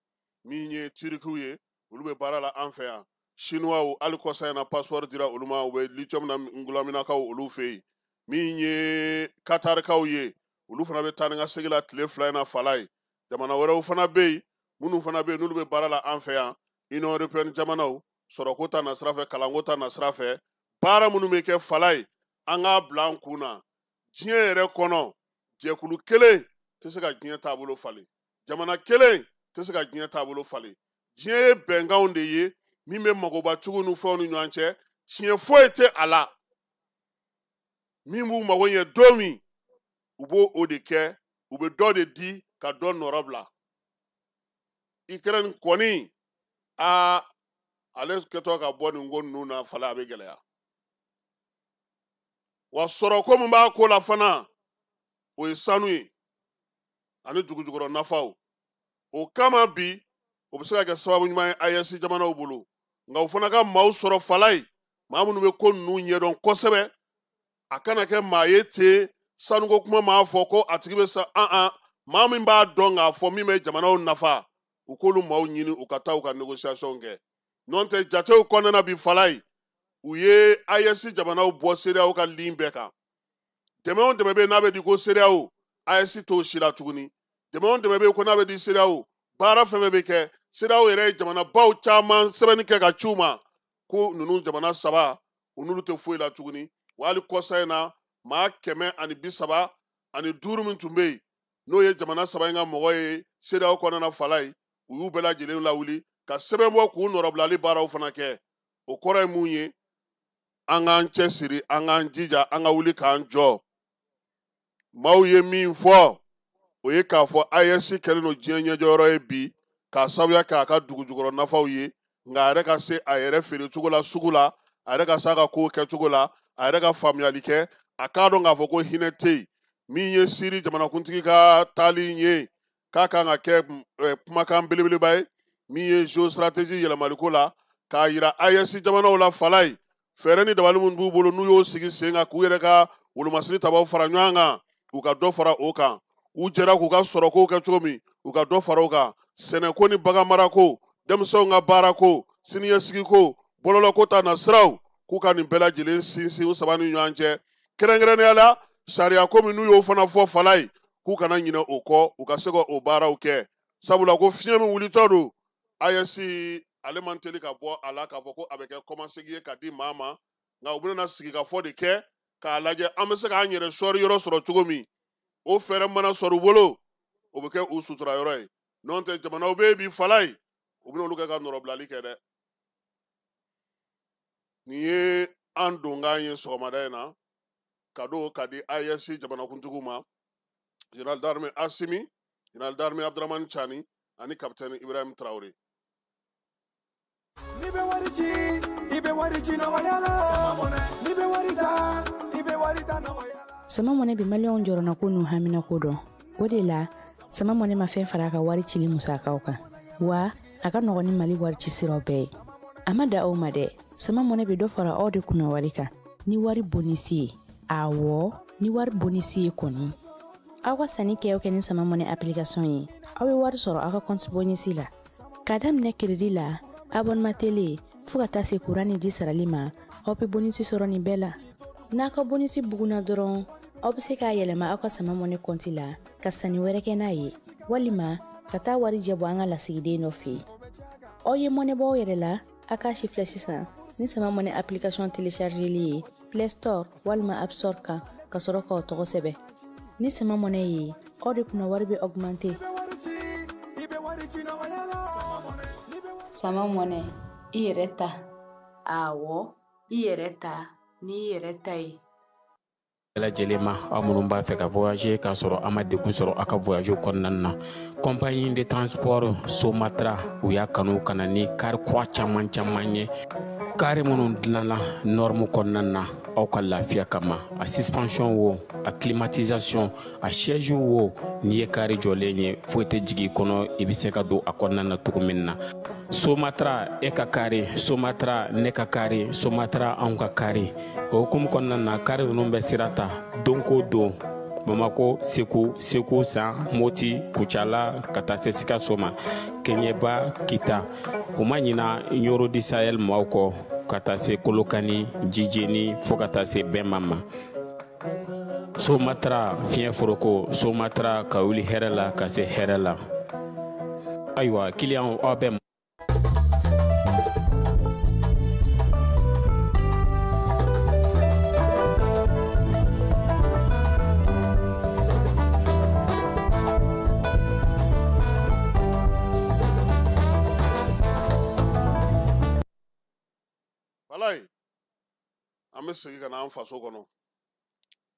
H: min ye tirikiw ye olu bɛ baara la an fɛ yan chinois hali kɔsa in na passeport dira olu ma u bɛ lithium na ngulaminakaw olu fɛ yen min ye katarikaw ye olu fana bɛ taa ni ka segin la tile 2 in na fala ye jamana wɛrɛw fana bɛ yen minnu fana bɛ yen n'olu bɛ baara la an fɛ yan Union Européenne jamanaw sɔrɔko ta na sira fɛ kalanko ta na sira fɛ baara minnu bɛ kɛ fala ye an k'a bila an kun na diɲɛ yɛrɛ kɔnɔ jɛkulu kelen tɛ se ka diɲɛ taabolo falen jamana kelen tɛ se ka diɲɛ taabolo falen diɲɛ ye bɛnkanw de ye min bɛ magoba cogo ni fɛnw ni ɲɔgɔn cɛ tiɲɛ foyi tɛ a la min b'u mago ɲɛ don min u b'o o de kɛ u bɛ dɔ de di ka dɔ nɔrɔ bila Ukraine kɔni ale kɛtɔ ka bɔ nin ko ninnu na fala a bɛ gɛlɛya wa sɔrɔko min b'a ko la fana o ye sanu ye ani dugujukɔrɔ nafaw o kama bi o bɛ se ka kɛ sababu ɲuman ye AES jamanaw bolo nka o fana ka maaw sɔrɔ fala ye maa minnu bɛ ko ninnu ɲɛdɔn kosɛbɛ a kana kɛ maa ye ten sanuko kuma m'a fɔ ko a tigi bɛ sa maa min b'a dɔn k'a fɔ min bɛ jamanaw nafa u k'olu maaw ɲini u ka taa u ka négociation kɛ n'o tɛ jatew kɔnɔna bi fala ye u ye AES jamanaw bɔ CEDEAO ka ligne bɛɛ kan dɛmɛ o dɛmɛ bɛ yen n'a bɛ di ko CEDEAO AES t'o si la tuguni dɛmɛ o dɛmɛ bɛ yen ko n'a bɛ di CEDEAO baara fɛn fɛn bɛ kɛ CEDEAO yɛrɛ ye jamanabaw caman sɛbɛnni kɛ ka ci u ma ko ninnu jamana saba u n'olu tɛ foyi la tuguni wa hali kɔsa in na maa 135 min tun bɛ yen n'o ye jamana saba in ka mɔgɔ ye CEDEAO kɔnɔna fala ye u y'u bɛɛ lajɛlen lawuli ka sɛbɛn bɔ k'u nɔrɔbilali baaraw fana kɛ o kɔrɔ ye mun ye an k'an cɛsiri an k'an jija an ka wuli k'an jɔ maaw ye min fɔ o ye k'a fɔ AES kɛlen don diɲɛ ɲɛjɔyɔrɔ ye bi k'a sababuya kɛ a ka dugujukɔrɔ nafaw ye nka a yɛrɛ ka se a yɛrɛ feere cogo la sugu la a yɛrɛ ka se a ka kow kɛcogo la a yɛrɛ ka faamuyali kɛ a k'a dɔn k'a fɔ ko hinɛ tɛ yen min ye siri jamanakuntigi ka taali ye k'a kan ka kɛ kumakan belebeleba ye min ye géostratégie yɛlɛmaliko la k'a yira AES jamanaw la fala ye fɛɛrɛ ni dabali min b'u bolo n'u y'o sigi sen kan k'u yɛrɛ ka wolomasiri tabaw fara ɲɔgɔn kan u ka dɔ fara o kan u jɛra k'u ka sɔrɔkow kɛ cogo min u ka dɔ fara o kan sɛnɛko ni bagan marako denmisɛnw ka baarako siniɲɛsigiko bɔlɔlɔko ta na siraw k'u ka nin bɛɛ lajɛlen sinsin u saba ni ɲɔgɔn cɛ kɛrɛnkɛrɛnnenya la sariyako min n'u y'o fana fɔ fala ye k'u kana ɲinɛ o kɔ u ka se ka o baaraw kɛ sabula ko fiɲɛ min wulitɔ don AES ale man teli ka bɔ a la k'a fɔ ko a bɛ kɛ kɔmasegi ye ka di maa ma nka u bɛna sigi ka fɔ de kɛ k'a lajɛ an bɛ se k'an yɛrɛ sɔri yɔrɔ sɔrɔ cogo min o fɛɛrɛ mana sɔrɔ u bolo o bɛ kɛ u sutura yɔrɔ ye n'o tɛ jamanaw bɛ yen bi fala ye u bɛna olu kɛ ka nɔrɔbilali kɛ dɛ nin ye an donkan ye sɔgɔmada in na ka do ka di AES jamanakuntigiw ma général d'armée Asimi général d'armée Abdramane Chani ani capitaine Ibrahim Traoré.
J: Sama mɔnɛ bi maliyɛnw jɔrɔna ko n'u hamina ko dɔn o de la sama mɔnɛ ma fɛn fara a ka wari cili musakaw kan wa a ka nɔgɔn ni Mali wari ci siraw bɛɛ ye a ma da aw ma dɛ sama mɔnɛ bi dɔ fara aw de kunna wari kan ni wari bonisi ye awɔ ni wari bonisi ye kɔni aw ka sanni kɛ ni sama mɔnɛ application ye aw bɛ wari sɔrɔ aw ka compte bonisi la ka daminɛ crédit la abonnement télé fo ka taa se courant ni ji sarali ma aw bɛ bonisi sɔrɔ nin bɛɛ la n'a ka bonisi buguna dɔrɔn aw bɛ se k'a yɛlɛma aw ka sama mɔnɛ compte la ka sanni wɛrɛ kɛ n'a ye walima ka taa wari jɛbɔ an ka lasigiden dɔ fɛ yen aw ye mɔnɛ bɔ aw yɛrɛ la a k'a si filɛ sisan ni sama mɔnɛ application téléchargeli ye Play Store walima App Store kan ka sɔrɔ k'aw tɔgɔ sɛbɛn ni sama mɔnɛ ye aw de kunna wari bɛ augmenter
K: sama mɔnɛ i yɛrɛ ta awɔ i yɛrɛ ta ni i yɛrɛ ta ye
L: lajɛlen ma aw minnu b'a fɛ ka voyager k'a sɔrɔ a ma degun sɔrɔ a ka voyage kɔnɔna na compagnie de transport Somatra u y'a kanu kana ni kari kura caman ye kari minnu dilanna norme kɔnɔna na aw ka lafiya kama a suspension wo a climatisation a siège wo n'i ye kari jɔlen ye foyi tɛ jigin kɔnɔ i bɛ se ka don a kɔnɔna na cogo min na Somatra e ka kari Somatra ne ka kari Somatra anw ka kari o hukumu kɔnɔna na kari ninnu bɛ sira ta don ko don Bamako Segu San Moti Kucala ka taa se Sikaso ma Keɲeba Kita o ma ɲina Yoro di Sahel maaw kɔ ka taa se Kolokani Jijeni fo ka taa se Bɛnma ma Somatra fiɲɛ foroko Somatra ka wuli hɛrɛ la ka se hɛrɛ la ayiwa client aw bɛ
H: an bɛ segin ka na an faso kɔnɔ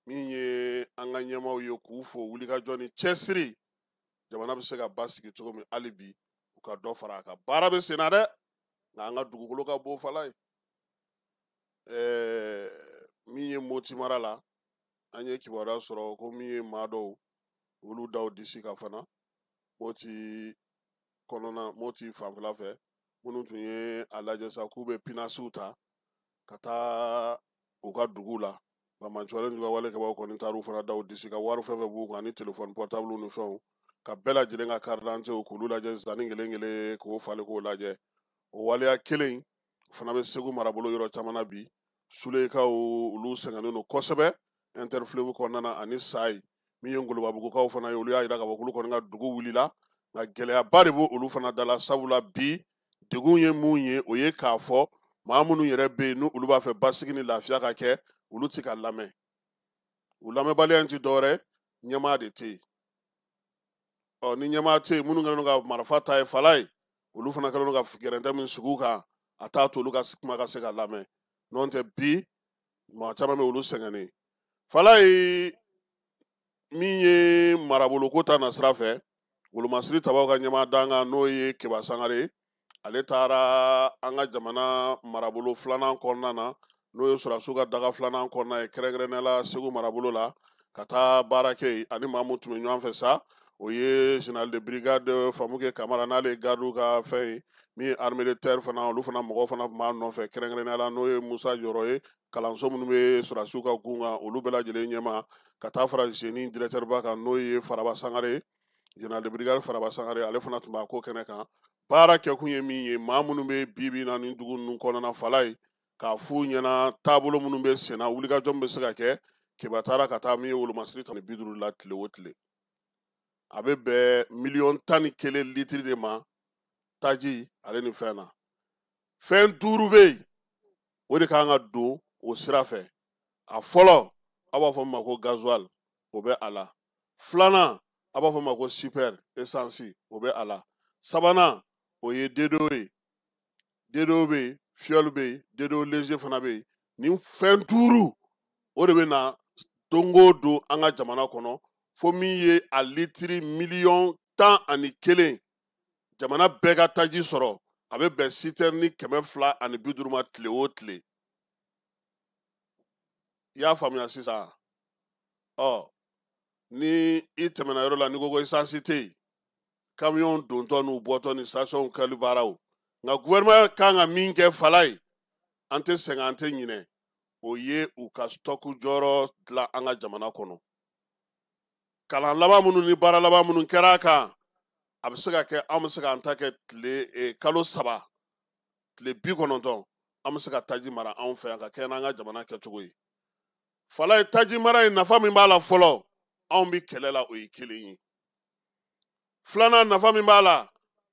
H: min ye an ka ɲɛmaaw ye k'u fo wulikajɔ ni cɛsiri jamana bɛ se ka basigi cogo min hali bi u ka dɔ fara a kan baara bɛ sen na dɛ nka an ka dugukolo ka bon fala ye min ye Moti mara la an ye kibaruya sɔrɔ ko min ye maa dɔw olu daw disi ka fana Moti fanfɛla fɛ minnu tun ye a lajɛ sa k'u bɛ pinasiw ta ka taa u ka dugu la bamancɔlen ka wale kɛbaw kɔni taar'u fana daw disi ka wari fɛn fɛn b'u kan ni telefɔni pɔrtabulu ni fɛnw ka bɛɛ lajɛlen ka carte d'identité k'olu lajɛ zanni kelen kelen k'o falen k'o lajɛ o waleya kelen fana bɛ Segu marabolo yɔrɔ caman na bi Sulekaw olu sɛgɛnnen don kosɛbɛ Interfleuve kɔnɔna na ani Sayi min ye Ngolobabugukaw fana ye olu y'a jira k'a fɔ k'olu kɔni ka dugu wulila nka gɛlɛyaba de b'o olu fana dala sabula bi degun ye mun ye o ye k'a fɔ maa minnu yɛrɛ bɛ yen n'olu b'a fɛ basigi ni lafiya ka kɛ olu tɛ ka lamɛn u lamɛnbaliya in tɛ dɔwɛrɛ ɲɛmaa de tɛ yen ni ɲɛmaa tɛ yen minnu kɛlen don ka marifa ta ye fala ye olu fana kɛlen don ka gɛrɛntɛ min sigi u kan a t'a to olu ka kuma ka se ka lamɛn n'o tɛ bi maa caman bɛ olu sɛgɛnnen fala ye min ye maraboloko ta na sira fɛ Wolomasiri Tabaw ka ɲɛmaa danga n'o ye Keba Sangare ale taara an ka jamana marabolo filanan kɔnɔna na n'o ye Sɔrɔdasiw ka daga filanan kɔnɔna ye kɛrɛnkɛrɛnnenya la Segu marabolo la ka taa baara kɛ yen ani maa min tun bɛ ɲɔgɔn fɛ sa o ye général de brigade Famuke Kamara n'ale ye gardiw ka fɛn ye min ye armée de terre fana olu fana mɔgɔw fana tun b'a nɔfɛ kɛrɛnkɛrɛnnenya la n'o ye Musa Jɔrɔ ye kalanso minnu bɛ Sɔrɔdasiw ka gun kan olu bɛɛ lajɛlen ɲɛma ka taa fara génie directeur ba kan n'o ye Faraba Sangare général de brigade Faraba Sangare ale fana tun b'a ko kɛnɛ kan baara kɛkun ye min ye maa minnu bɛ bi na ni dugu ninnu kɔnɔna fala ye k'a f'u ɲɛna taabolo minnu bɛ sen na wulikajɔ min bɛ se ka kɛ Keba taara ka taa min ye Wolomasiri 50 la tile o tile a bɛ bɛn $11 litiri de ma taji ale ni fɛn na fɛn 5 bɛ yen o de kan ka don o sira fɛ a fɔlɔ a b'a fɔ ma ko gasoil o bɛ a la filanan a b'a fɔ ma ko super essence o bɛ a la sabanan o ye dedo ye dedo bɛ yen fiyɔli bɛ yen dedo léger fana bɛ yen ni fɛn 5 o de bɛ na don o don an ka jamana kɔnɔ fo min ye a litiri 11,000,000 jamana bɛɛ ka taji sɔrɔ a bɛ bɛn citerne 250 ma tile o tile i y'a faamuya sisan ni i tɛmɛna yɔrɔ la ni ko ko essence tɛ yen camion dontɔ n'u bɔtɔ ni station kɛli baaraw nka gouvernement kan ka min kɛ fala ye an tɛ sɛgɛn an tɛ ɲinɛ o ye u ka stock jɔyɔrɔ dilan an ka jamana kɔnɔ kalan laban minnu ni baara laban minnu kɛra a kan a bɛ se ka kɛ an bɛ se k'an ta kɛ kalo 3 tile 90 an bɛ se ka taji mara anw fɛ yan ka kɛ n'an ka jamana kɛcogo ye fala ye taji mara ye nafa min b'a la fɔlɔ anw bɛ kɛlɛ la o ye kelen ye filanan nafa min b'a la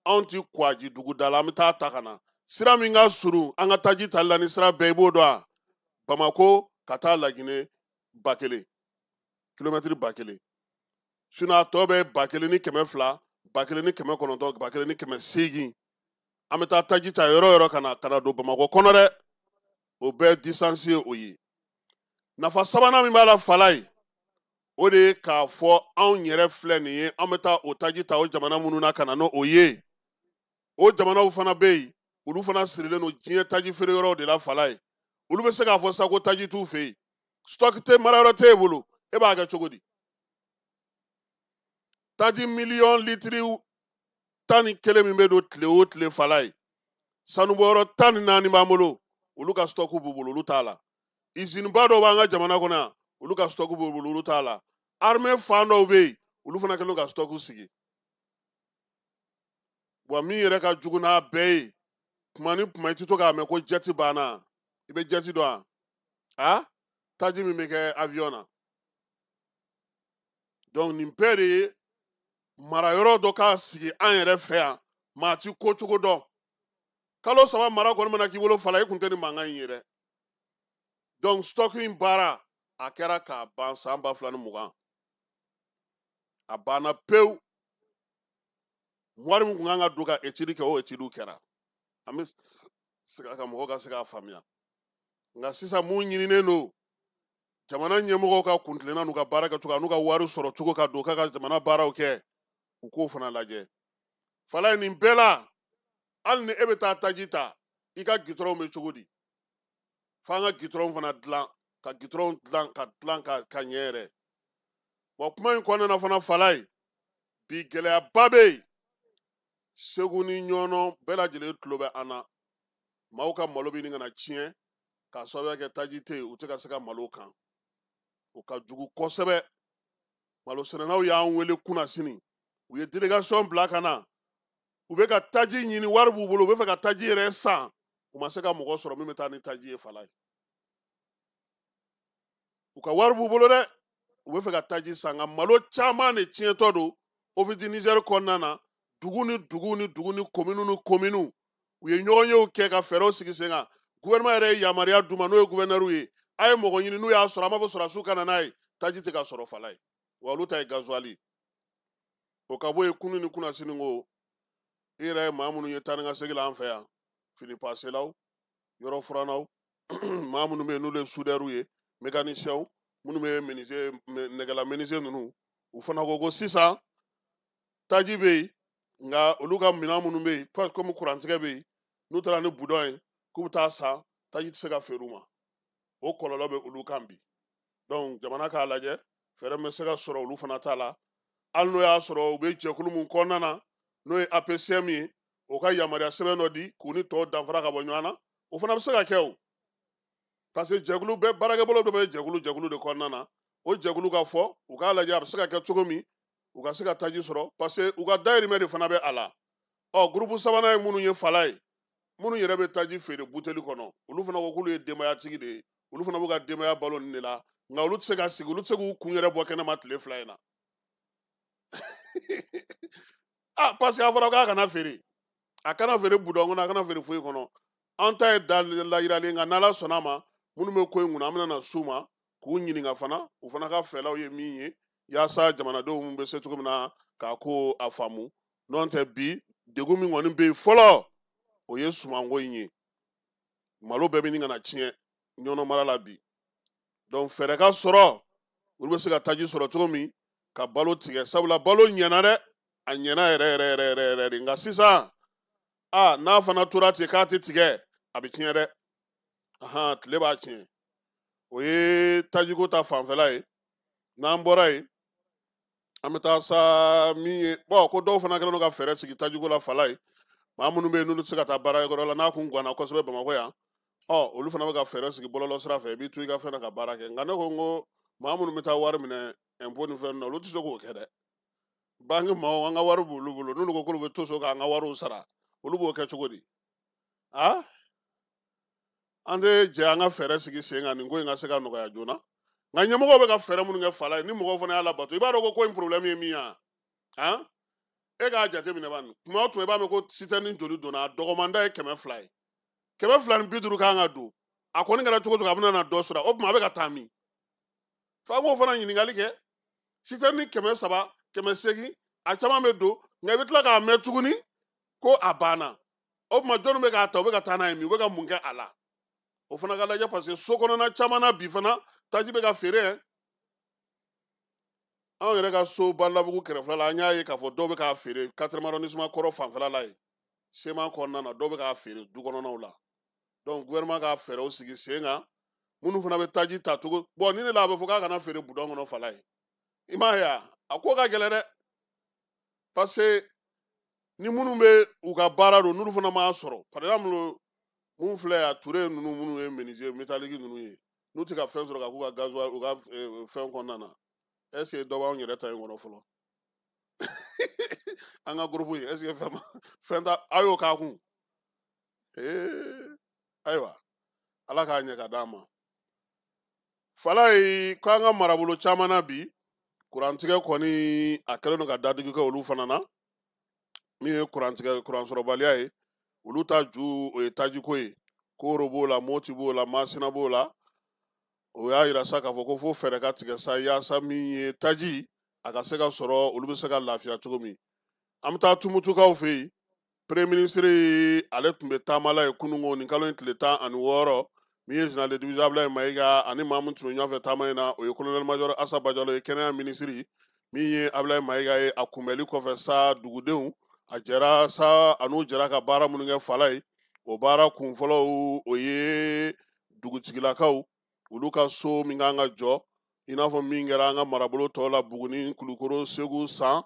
H: anw ti kwaji dugu da la an bɛ taa ta ka na sira min ka surun an ka taji tali la ni sira bɛɛ i b'o dɔn a Bamako ka taa Laginɛ 1000 kilomɛtiri 1000 a tɔ bɛ 1000 ni 200 1000 ni 900 1000 ni 800 an bɛ taa taji ta yɔrɔ yɔrɔ ka na don Bamako kɔnɔ dɛ o bɛɛ distance ye o ye nafa sabanan min b'a la fala ye o de ye k'a fɔ anw yɛrɛ filɛ nin ye an bɛ taa o taji ta o jamana minnu na ka na n'o ye o jamanaw fana bɛ yen olu fana sirilen don diɲɛ taji feere yɔrɔw de la fala ye olu bɛ se k'a fɔ sa ko taji t'u fɛ yen stock tɛ mara yɔrɔ t'e bolo e b'a kɛ cogo di taji miliyɔn litiri 11 min bɛ don tile o tile fala ye sanubɔyɔrɔ 14 b'an bolo olu ka stock b'u bolo olu t'a la usine ba dɔw b'an ka jamana kɔnɔ yan olu ka stock b'u bolo olu t'a la armée fan dɔw bɛ yen olu fana kɛlen ka stock sigi wa min yɛrɛ ka jugu n'a bɛɛ ye tuma ni tuma i tɛ to k'a mɛn ko jet banna i bɛ jet dɔn a taji min bɛ kɛ avion na donc nin bɛɛ de ye mara yɔrɔ dɔ k'a sigi an yɛrɛ fɛ yan maa ti ko cogo dɔn kalo 3 mara kɔni mana k'i bolo fala i kun tɛ ni mankan in ye dɛ donc stock in baara a kɛra k'a ban san 2020 a banna pewu wari min kun kan ka don ka étude kɛ o étude kɛra an bɛ se ka mɔgɔw ka se k'a faamuya nka sisan mun ɲininen don jamana ɲɛmɔgɔw ka kuntilenna n'u ka baara kɛcogo n'u ka wari sɔrɔ cogo ka don k'a ka jamana baaraw kɛ u k'o fana lajɛ fala nin bɛɛ la hali ni e bɛ taa taji ta i ka gitɔrɔnw bɛ cogo di f'an ka gitɔrɔnw fana dilan ka gitɔrɔnw dilan ka ɲɛ yɛrɛ wa kuma in kɔnɔna fana fala ye bi gɛlɛyaba bɛ yen segu ni ɲɔnɔ bɛɛ lajɛlen tulo bɛ an na maaw ka malo bɛ ɲini ka na tiɲɛ k'a sababuya kɛ taji tɛ yen u tɛ ka se ka malo kan o ka jugu kosɛbɛ malo sɛnɛnaw y'an wele kunna sini u ye délégation bila ka na u bɛ ka taji ɲini wari b'u bolo u bɛ fɛ ka taji yɛrɛ san u ma se ka mɔgɔ sɔrɔ min bɛ taa ni taji ye fala ye u ka wari b'u bolo dɛ u bɛ fɛ ka taji san nka malo caman de tiɲɛtɔ don OVD Niger kɔnɔna na dugu ni kominu ni kominu u ye ɲɔgɔn yew kɛ ka fɛɛrɛw sigi sen kan gouvernement yɛrɛ ye yamaruya d'u ma n'o ye gouverneur ye a ye mɔgɔ ɲini n'u y'a sɔrɔ an b'a fɔ sɔrɔdasiw ka na n'a ye taji tɛ ka sɔrɔ fala ye wa olu ta ye gasoil o ka bɔ yen kunu ni kunnasini ko i yɛrɛ ye maa minnu ye taa ni ka segin la an fɛ yan fini paselaw yɔrɔ furannaw maa minnu bɛ yen n'olu ye soudeurs ye mécaniciens minnu bɛ nɛgɛla menuisier ninnu u fana ko sisan taji bɛ yen nka olu ka minɛn minnu bɛ yen komi kurantigɛ bɛ yen n'u taara ni budɔn ye k'u bɛ taa san taji tɛ se ka feere u ma o kɔlɔlɔ bɛ olu kan bi donc jamana k'a lajɛ fɛɛrɛ min bɛ se ka sɔrɔ olu fana ta la hali n'o y'a sɔrɔ u bɛ jɛkulu min kɔnɔna na n'o ye APCM ye o ka yamaruya sɛbɛn dɔ di k'u ni tɔw danfara ka bɔ ɲɔgɔn na o fana bɛ se ka kɛ o parce que jɛkulu bɛɛ baarakɛbolo dɔ bɛ jɛkulu de kɔnɔna na o jɛkulu ka fɔ u k'a lajɛ a bɛ se ka kɛ cogo min u ka se ka taji sɔrɔ parce que u ka dayirimɛ de fana bɛ a la groupe sabanan ye minnu ye fala ye minnu yɛrɛ bɛ taji feere buteli kɔnɔ olu fana ko k'olu ye denbayatigi de ye olu fana b'u ka denbaya balo nin de la nka olu tɛ se ka sigi olu tɛ se k'u kun yɛrɛ bɔ kɛnɛma tile 2 in na parce que a fɔra k'a kana feere a kana feere budɔn kɔnɔ a kana feere foyi kɔnɔ an ta ye da layiralen nka n'Ala sɔnna ma minnu bɛ ko in kunna an bɛna na s'u ma k'u ɲininka fana u fana ka fɛlaw ye min ye yaasa jamanadenw bɛ se cogo min na k'a ko a faamu n'o tɛ bi degun min kɔni bɛ yen fɔlɔ o ye sumanko in ye malo bɛɛ bɛ ɲini ka na tiɲɛ ɲɔnɔ mara la bi donc fɛɛrɛ ka sɔrɔ olu bɛ se ka taji sɔrɔ cogo min ka balo tigɛ sabula balo ɲɛna dɛ a ɲɛna yɛrɛ de nka sisan n'a fana tora ten k'a tɛ tigɛ a bɛ tiɲɛ dɛ tile b'a tiɲɛ o ye tajiko ta fanfɛla ye n'an bɔra yen an bɛ taa sa min ye ko dɔw fana kɛlen don ka fɛɛrɛ sigi tajiko la fala ye maa minnu bɛ yen n'olu tɛ se ka taa baarakɛyɔrɔ la n'a kun ganna kosɛbɛ Bamakɔ yan olu fana bɛ ka fɛɛrɛ sigi bɔlɔlɔ sira fɛ i b'i to i ka fɛn na ka baara kɛ nka ne ko n ko maa minnu bɛ taa wari minɛ impôt ni fɛn na olu tɛ se k'o kɛ dɛ banque maaw an ka wari b'olu bolo n'olu ko k'olu bɛ to so k'an ka wariw sara olu b'o kɛ cogo di an tɛ jɛ an ka fɛɛrɛ sigi sen kan nin ko in ka se ka nɔgɔya joona nka ɲɛmɔgɔw bɛ ka fɛɛrɛ minnu kɛ fala ye ni mɔgɔw fana y'a labato i b'a dɔn ko in problème ye min ye e k'a jateminɛ bani tuma o tuma i b'a mɛn ko citerne joli donna a dɔgɔmanda ye 200 ye 250 kan ka don a kɔni kɛra cogo o cogo a bɛna na dɔ sɔrɔ o tuma a bɛ ka taa min f'an k'o fana ɲininkali kɛ citerne 300 800 a caman bɛ don nka i bɛ tila k'a mɛn tuguni ko a banna o tuma jɔnni bɛ k'a ta u bɛ ka taa n'a ye min u bɛ ka mun kɛ a la o fana ka lajɛ parce que so kɔnɔna caman na bi fana taji bɛ ka feere anw yɛrɛ ka so Balabugu kɛrɛfɛla la an y'a ye k'a fɔ dɔw bɛ k'a feere 4e arrondissement kɔrɔ fanfɛla la yen sema kɔnɔna na dɔw bɛ k'a feere du kɔnɔnaw la donc gouvernement ka fɛɛrɛw sigi sen kan minnu fana bɛ taji ta cogo ni ne la a bɛ fɔ k'a kana feere budɔn kɔnɔ fala ye i m'a ye a ko ka gɛlɛn dɛ parce que ni minnu bɛ u ka baara don n'olu fana m'a sɔrɔ par exemple mun filɛ a Ture ninnu minnu ye menuisier métallique ninnu ye n'u tɛ ka fɛn sɔrɔ ka k'u ka gasoil u ka fɛn kɔnɔna na est ce que dɔ b'anw yɛrɛ ta in kɔnɔ fɔlɔ an ka groupe in est ce que fɛn ta a y'o k'a kun ayiwa Ala k'a ɲɛ ka d'an ma fala ye k'an ka marabolo caman na bi kurantigɛ kɔni a kɛlen don ka dadigi kɛ olu fana na min ye kuransɔrɔbaliya ye olu ta ju o ye tajiko ye Koro b'o la Moti b'o la Masina b'o la o y'a yira sa k'a fɔ ko fo fɛɛrɛ ka tigɛ sa yaasa min ye taji a ka se ka sɔrɔ olu bɛ se ka lafiya cogo min an bɛ taa Tumutukaw fɛ yen premier ministre ale tun bɛ taamala ye kununko nin kalo in tile 16 min ye général de division Ablaye Mayiga ani maa min tun bɛ ɲɔgɔn fɛ taama in na o ye colonel major Asa Bajalo ye kɛnɛya minisiri min ye Ablaye Mayiga ye a kunbɛli kɔfɛ sa dugudenw a jɛra sa an'u jɛra ka baara minnu kɛ Fala ye o baara kunfɔlɔw o ye dugutigilakaw olu ka so min kan ka jɔ i n'a fɔ min kɛra an ka marabolo tɔw la Buguni Kulukoro Segu San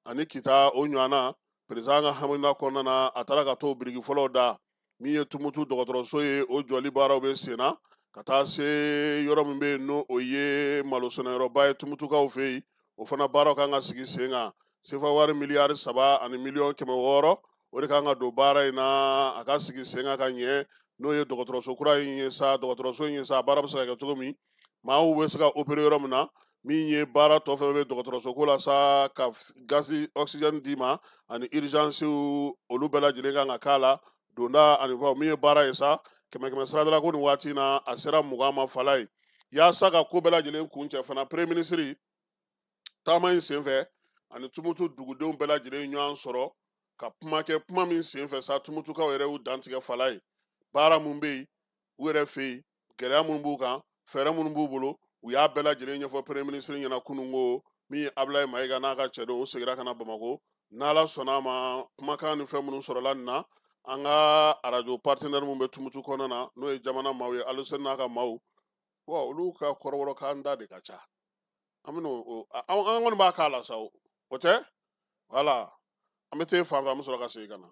H: ani Kita o ɲɔgɔnna président ka hamina kɔnɔna na a taara ka t'o biriki fɔlɔw da min ye Tumutu dɔgɔtɔrɔso ye o jɔli baaraw bɛ sen na ka taa se yɔrɔ min bɛ yen n'o o ye malosɛnɛyɔrɔba ye Tumutukaw fɛ yen o fana baaraw kan ka sigi sen kan sefa wari miliyari 3 ani miliyɔn 600 o de kan ka don baara in na a ka sigi sen kan ka ɲɛ n'o ye dɔgɔtɔrɔso kura in ye sa dɔgɔtɔrɔso in ye sa baara bɛ se ka kɛ cogo min maaw bɛ se ka opérer yɔrɔ min na min ye baara tɔ fɛn bɛ dɔgɔtɔrɔso ko la sa ka gasi oxygène d'i ma ani urgence olu bɛɛ lajɛlen kan ka k'a la donda ani fɔ min ye baara ye sa kɛmɛ saradala ko nin waati na a sera 20 ma Fala ye yaasa ka ko bɛɛ lajɛlen kun cɛ fana premier ministre taama in senfɛ ani Tumutu dugudenw bɛɛ lajɛlen ɲɔgɔn sɔrɔ ka kuma kɛ kuma min senfɛ sa Tumutukaw yɛrɛ y'u dantigɛ Fala ye baara mun bɛ yen u yɛrɛ fɛ yen gɛlɛya minnu b'u kan fɛɛrɛ minnu b'u bolo u y'a bɛɛ lajɛlen ɲɛfɔ premier ministre ɲɛna kunun ko min ye Ablaye Mayiga n'a ka cɛ don u segira ka na Bamakɔ n'Ala sɔnna a ma kumakan ni fɛn minnu sɔrɔla nin na an ka radio partenaire mun bɛ Tumutu kɔnɔna na n'o ye jamana maaw ye Aluseni n'a ka maaw wa olu ka kɔrɔbɔrɔkan da de ka ca an kɔni b'a k'a la sa o tɛ voilà an bɛ t'e fan fɛ an bɛ sɔrɔ ka segin ka na.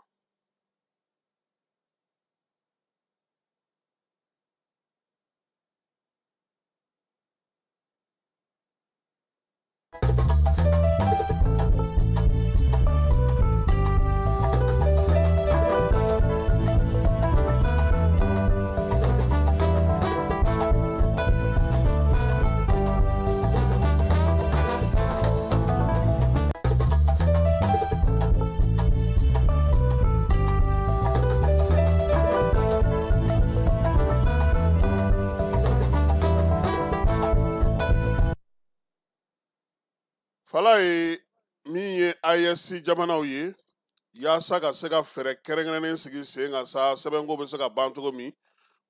H: Fala ye min ye ISC jamanaw ye yaasa ka se ka fɛɛrɛ kɛrɛnkɛrɛnnen sigi sen kan sa sɛbɛnko bɛ se ka ban cogo min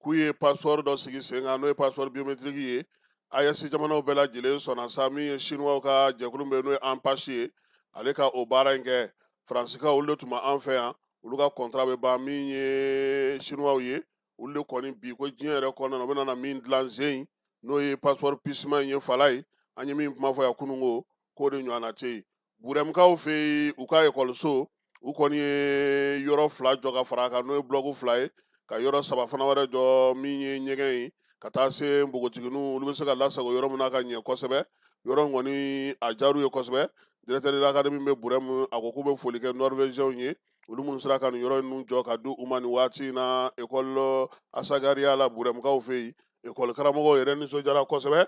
H: k'u ye passeport dɔ sigi sen kan n'o ye passeport biométrique ye ISC jamanaw bɛɛ lajɛlen sɔnna sa min ye chinois ka jɛkulu bɛ n'o ye ANPACE ye ale ka o baara in kɛ faransikan olu de tun bɛ an fɛ yan olu ka contrat bɛ ban min ye chinois ye olu de kɔni bi ko diɲɛ yɛrɛ kɔnɔna na u bɛna min dilan zen n'o ye passeport pisma in ye Fala ye an ye min kuma fɔ yan kunun ko k'o de ɲɔgɔnna tɛ yen burɛmukaw fɛ yen u ka ekɔliso u kɔni ye yɔrɔ 2 jɔ ka fara a kan n'o ye bloc 2 ye ka yɔrɔ 3 fana wɛrɛ jɔ min ye ɲɛgɛn ye ka taa se npogotigininw olu bɛ se ka lasago yɔrɔ min na ka ɲɛ kosɛbɛ yɔrɔ in kɔni a diyar'u ye kosɛbɛ directeur de l'académie bɛ burɛmu a ko k'u bɛ foli kɛ norvégiens ye olu minnu sera ka nin yɔrɔ ninnu jɔ ka di u ma nin waati in na école Asagariya la burɛmukaw fɛ yen école karamɔgɔw yɛrɛ nisɔndiyara kosɛbɛ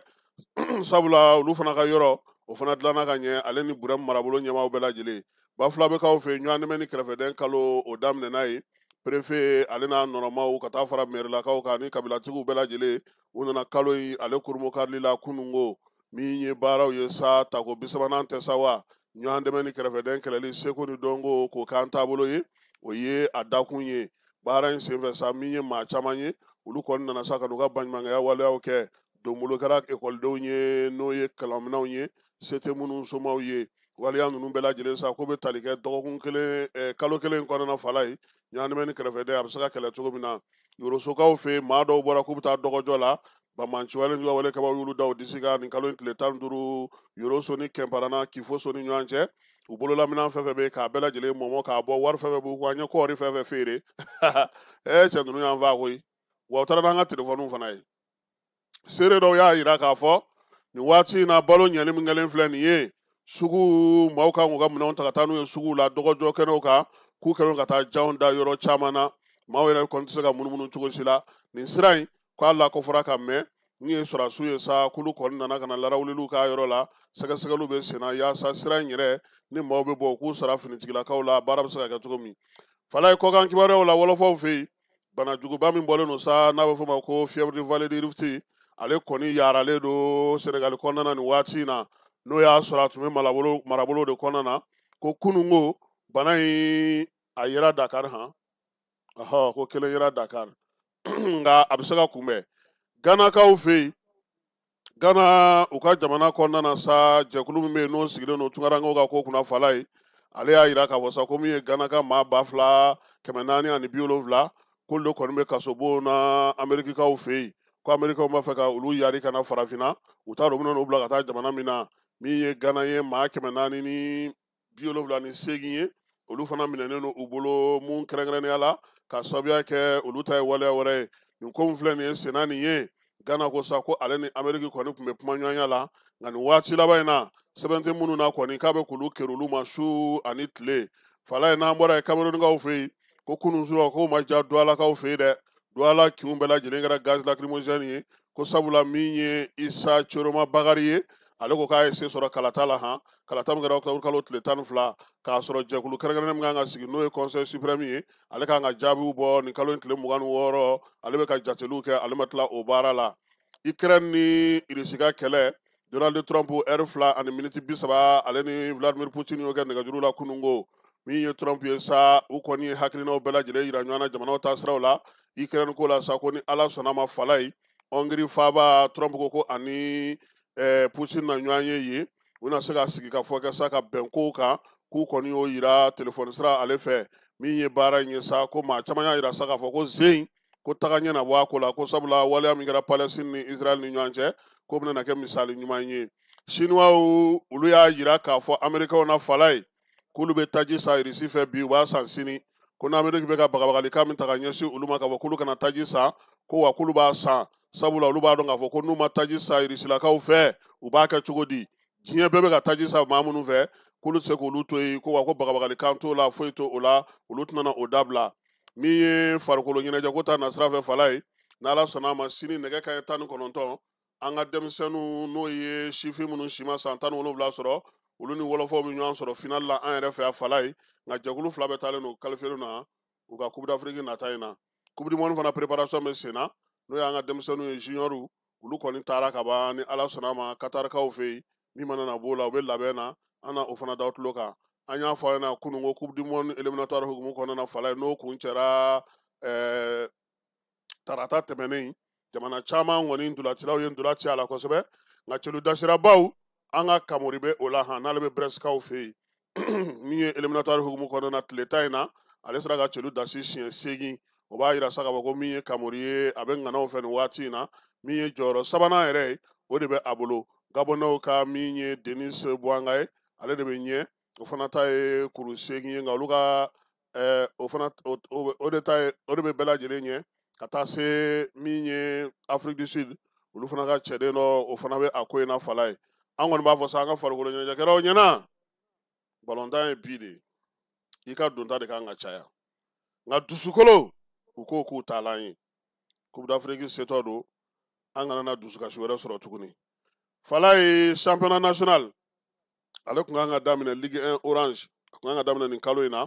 H: sabula olu fana ka yɔrɔ o fana dilanna ka ɲɛ ale ni burɛmu marabolo ɲɛmaaw bɛɛ lajɛlen Bafulabekaw fɛ ɲɔgɔn dɛmɛ ni kɛrɛfɛdɛn kalo o daminɛna ye préfet ale n'a nɔnɔmaw ka taa fara mairelakaw kan ni kabilatigiw bɛɛ lajɛlen u nana kalo in ale kurumo karili la kunun ko min ye baaraw ye sa tako 30 tɛ sa wa ɲɔgɔn dɛmɛ ni kɛrɛfɛdɛn kɛlɛli seko ni dɔnko k'o k'an taabolo ye o ye a dakun ye baara in senfɛ sa min ye maa caman ye olu kɔni nana sa ka n'u ka baɲumankɛya waleyaw kɛ donbolo kɛra ekɔlidenw ye n'o ye kalanminɛnw ye se tɛ minnu somaw ye waleya ninnu bɛɛ lajɛlen sa k'o bɛ tali kɛ dɔgɔkun kelen kalo kelen kɔnɔna Fala ye ɲɔgɔn dɛmɛ ni kɛrɛfɛdɛn a bɛ se ka kɛlɛ cogo min na Yorosokaw fɛ yen maa dɔw bɔra k'u bɛ taa dɔgɔjɔ la Bamanciwale ka wale kabaw y'olu da o disi kan nin kalo in tile 15 Yoroso ni Kɛnparana Kifoso ni ɲɔgɔn cɛ u bololaminɛn fɛn fɛn bɛ yen k'a bɛɛ lajɛlen mɔmɔ k'a bɔ wari fɛn fɛn b'u kun an ye kɔɔri fɛn fɛn feere cɛ ninnu y'an faa koyi wa u taara n'an ka telefɔniw fana ye seere dɔw y'a jira k'a fɔ nin waati in na balo ɲɛli min kɛlen filɛ nin ye sugu maaw kan k'u ka minɛnw ta ka taa n'u ye suguw la dɔgɔjɔ kɛnɛw kan k'u kɛlen ka taa janw da yɔrɔ caman na maaw yɛrɛ kɔni tɛ se ka munumunu cogo si la nin sira in k'a lakɔfɔra ka mɛn min ye sɔrɔdasiw ye sa k'olu kɔni nana ka na larawuliw k'a yɔrɔ la sɛgɛsɛgɛliw bɛ sen na yaasa sira in yɛrɛ ni maaw bɛ bɔ k'u sara finitigilakaw la baara bɛ se ka kɛ cogo min Fala ye kɔkan kibaruyaw la wɔlɔfɔw fɛ yen banajuguba min bɔlen don sa n'a bɛ fɔ o ma ko fièvre de vallée de Rift ale kɔni yaralen don Sénégal kɔnɔna na nin waati in na n'o y'a sɔrɔ a tun bɛ marabolo de kɔnɔna na ko kunun ko bana in a yera Dakar han ko kelen yera Dakar nga a bɛ se ka kunbɛn ganakaw fɛ yen gana u ka jamana kɔnɔna na sa jɛkulu min bɛ yen n'o sigilen don tunkarankew ka ko kunna fala ye ale y'a jira k'a fɔ sa ko min ye ganaka maa 2,470 k'olu de kɔni bɛ kaso bon na amerikikaw fɛ yen ko amerikaw b'a fɛ ka olu yari ka na farafinna u t'a dɔn u bɛna n'u bila ka taa jamana min na min ye gana ye maa 478 ye olu fana minɛnen don u bolo mun kɛrɛnkɛrɛnnenya la ka sababuya kɛ olu ta ye waleya wɛrɛ ye nin ko min filɛ nin ye senna nin ye Gana ko sa ko ale ni Ameriki kɔni tun bɛ kuma ɲɔgɔnya la nka nin waati laban in na sɛbɛn tɛ minnu na kɔni k'a bɛ k'olu kɛra olu ma su ani tile fala ye n'an bɔra ye Kamerunikaw fɛ yen ko kunun su la k'o ma diya Doualakaw fɛ yen dɛ Douala kinw bɛɛ lajɛlen kɛra gaz lacrymogène ye ko sabula min ye Isa Coroma Bakari ye ale ko k'a ye se sɔrɔ kalata la han kalata min kɛra octobre kalo tile 12 k'a sɔrɔ jɛkulu kɛrɛnkɛrɛnnen min kan ka sigi n'o ye conseil suprême ye ale kan ka jaabiw bɔ nin kalo in tile 26 ale bɛ ka jateliw kɛ ale ma tila o baara la Ukraine ni Russie ka kɛlɛ Donald Trump heure 2 ani miniti 30 ale ni Vladimir Putin y'o kɛ nɛgɛjuru la kunungo min ye Trump ye sa u kɔni ye hakilinaw bɛɛ lajɛlen yira ɲɔgɔn na jamanaw ta siraw la Ukraine ko la sa ko ni Ala sɔnna ma fala ye Hongrie faaba Trump ko ani Putin na ɲɔgɔn ye yen u na se ka sigi ka fɔ kɛ sa ka bɛn kow kan k'u kɔni y'o yira telefɔni sira ale fɛ min ye baara in ye sa ko maa caman y'a yira sa k'a fɔ ko zen ko taga ɲɛ na bɔ a ko la ko sabula waleya min kɛra Palestine ni Israel ni ɲɔgɔn cɛ ko bɛna kɛ misali ɲuman ye Chinois olu y'a yira k'a fɔ Amerikaw na fala ye k'olu bɛ taji san Russie fɛ bi u b'a san sini ko n'Ameriki bɛ ka bagabagalikan min ta ka ɲɛsin olu ma k'a fɔ k'olu kana taji san ko wa k'olu b'a san sabula olu b'a dɔn k'a fɔ ko n'u ma taji san Rusilakaw fɛ u b'a kɛ cogo di diɲɛ bɛɛ bɛ ka taji san maa minnu fɛ k'olu tɛ se k'olu to yen ko wa ko bagabagalikan t'o la foyi to o la olu tɛna o dabila min ye farikolo ɲɛnajɛ ko ta nasira fɛ fala ye n'Ala sɔnna a ma sini nɛgɛ kanɲɛ 19 an ka denmisɛnninw n'o ye sifin minnu si ma san 17 sɔrɔ olu ni wɔlɔfɔw bɛ ɲɔgɔn sɔrɔ final la an yɛrɛ fɛ yan fala ye nka jɛkulu 2 bɛɛ taalen don kalifiyelen na u ka Coupe d'Afrique nata in na Coupe du Monde fana préparation bɛ sen na n'o y'an ka denmisɛnninw ye juniorw olu kɔni taara ka ban ni Ala sɔnna a ma Katarikaw fɛ yen min mana na b'o la u bɛ labɛn na an na o fana da tulo kan an y'a fɔ a ɲɛna kunun ko Coupe du Monde éliminatoire hukumu kɔnɔna na fala ye n'o kun cɛra tarata tɛmɛnen jamana caman kɔni ndolancilaw ye ndolanci a la kosɛbɛ nka celu dasirabaw an ka Kamori bɛ o la han n'ale bɛ Brestkaw fɛ yen min ye éliminatoire hukumu kɔnɔna na tile 10 in na ale sera ka celu dasi siɲɛ 8 o b'a jira sa k'a fɔ ko min ye Kamori ye a bɛ ŋanaw fɛ nin waati in na min ye jɔyɔrɔ sabanan yɛrɛ ye o de bɛ a bolo Gabonnaw ka min ye Denis Bouanga ye ale de bɛ ɲɛ o fana ta ye kuru 8 ye nka olu ka o de bɛ bɛɛ lajɛlen ɲɛ ka taa se min ye Afrique du Sud olu fana ka cɛden dɔ o fana bɛ a ko in na fala ye an kɔni b'a fɔ sa an ka farikolo ɲɛnajɛkɛlaw ɲɛna balontan ye bi de i ka donta de kan ka caya nka dusukolo u ko k'u taalan ye Coupe d'Afrique setɔ don an kana na dusukasi wɛrɛ sɔrɔ tuguni fala ye championnat national ale tun kan ka daminɛ Ligue 1 Orange a tun kan ka daminɛ nin kalo in na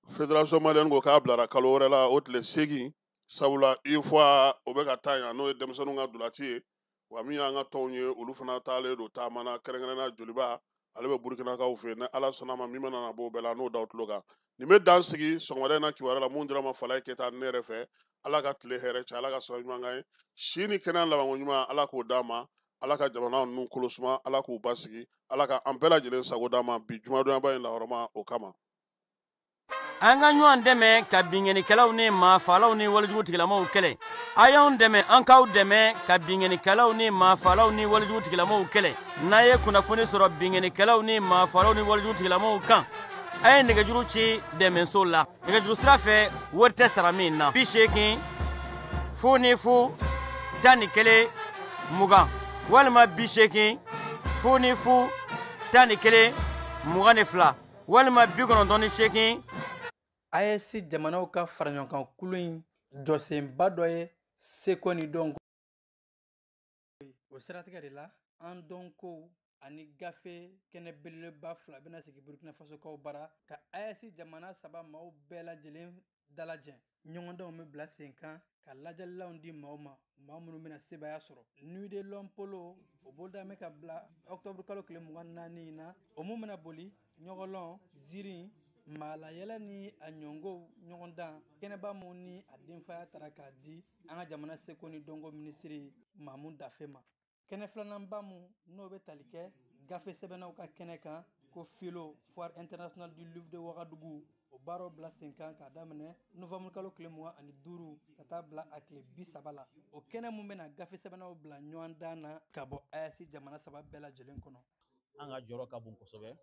H: Fédération malienne ko k'a bilara kalo wɛrɛ la o tile 8 sabula UEFOA o bɛ ka taa yan n'o ye denmisɛnninw ka dolanci ye wa min y'an ka tɔnw ye olu fana taalen don taama na kɛrɛnkɛrɛnnenya joliba ale bɛ Burkinakaw fɛ yen ni Ala sɔnna a ma min mana na bɔ o bɛɛ la n'o da o tulo kan nin bɛ dan sigi sɔgɔmada in na kibaruya la mun dira ma Falaye Keyita ne yɛrɛ fɛ Ala ka tile hɛrɛ cɛ Ala ka sɔrɔ ɲuman kan ye si ni kɛnɛya labanko ɲuman Ala k'o d'a ma Ala ka jamana ninnu kolo suma Ala k'u basigi Ala ka an bɛɛ lajɛlen sago d'a ma bi jumadonyaba in lahɔrɔma o kama
M: an ka ɲɔgɔn dɛmɛ ka binkɛnikɛlaw ni maafalaw ni walijugu tigilamaw kɛlɛ a y'anw dɛmɛ an k'aw dɛmɛ ka binkɛnikɛlaw ni maafalaw ni walijugu tigilamaw kɛlɛ n'a ye kunnafoni sɔrɔ binkɛnikɛlaw ni maafalaw ni walijugu tigilamaw kan a ye nɛgɛjuru ci dɛmɛso la nɛgɛjuru sira fɛ wari tɛ sara min na 80 0 11 20 walima 80 0 11 22 walima 98
B: AES jamanaw ka faraɲɔgɔnkan kulu in jɔsenba dɔ ye seko ni dɔnko o siratigɛ de la an dɔnkow ani gafe kɛnɛ belebeleba 2 bɛna sigi Burkina Faso kaw bara ka AES jamana 3 maaw bɛɛ lajɛlen dalajɛ ɲɔgɔndanw bɛ bila sen kan ka lajɛlilaw di maaw ma maa minnu bɛna sebaya sɔrɔ Nuit de l'Homme Polo o boloda bɛ ka bila octobre kalo tile 24 in na o mun bɛna boli ɲɔgɔlɔn ziiri maalayɛlɛ ni a ɲɔngow ɲɔgɔn dan kɛnɛba mun ni a denfaya tara k'a di an ka jamana seko ni dɔnko minisiri mamu dafe ma kɛnɛ filananba mun n'o bɛ tali kɛ gafe sɛbɛnnaw ka kɛnɛ kan ko filo foire international du livre de wagadugu o baaraw bila sen kan k'a daminɛ novembre kalo tile 25 ka taa bila a tile 30 la o kɛnɛ mun bɛna gafe sɛbɛnnaw bila ɲɔgɔn dan na ka bɔ AES jamana saba bɛɛ lajɛlen kɔnɔ.
N: An ka jɔyɔrɔ ka bon kosɛbɛ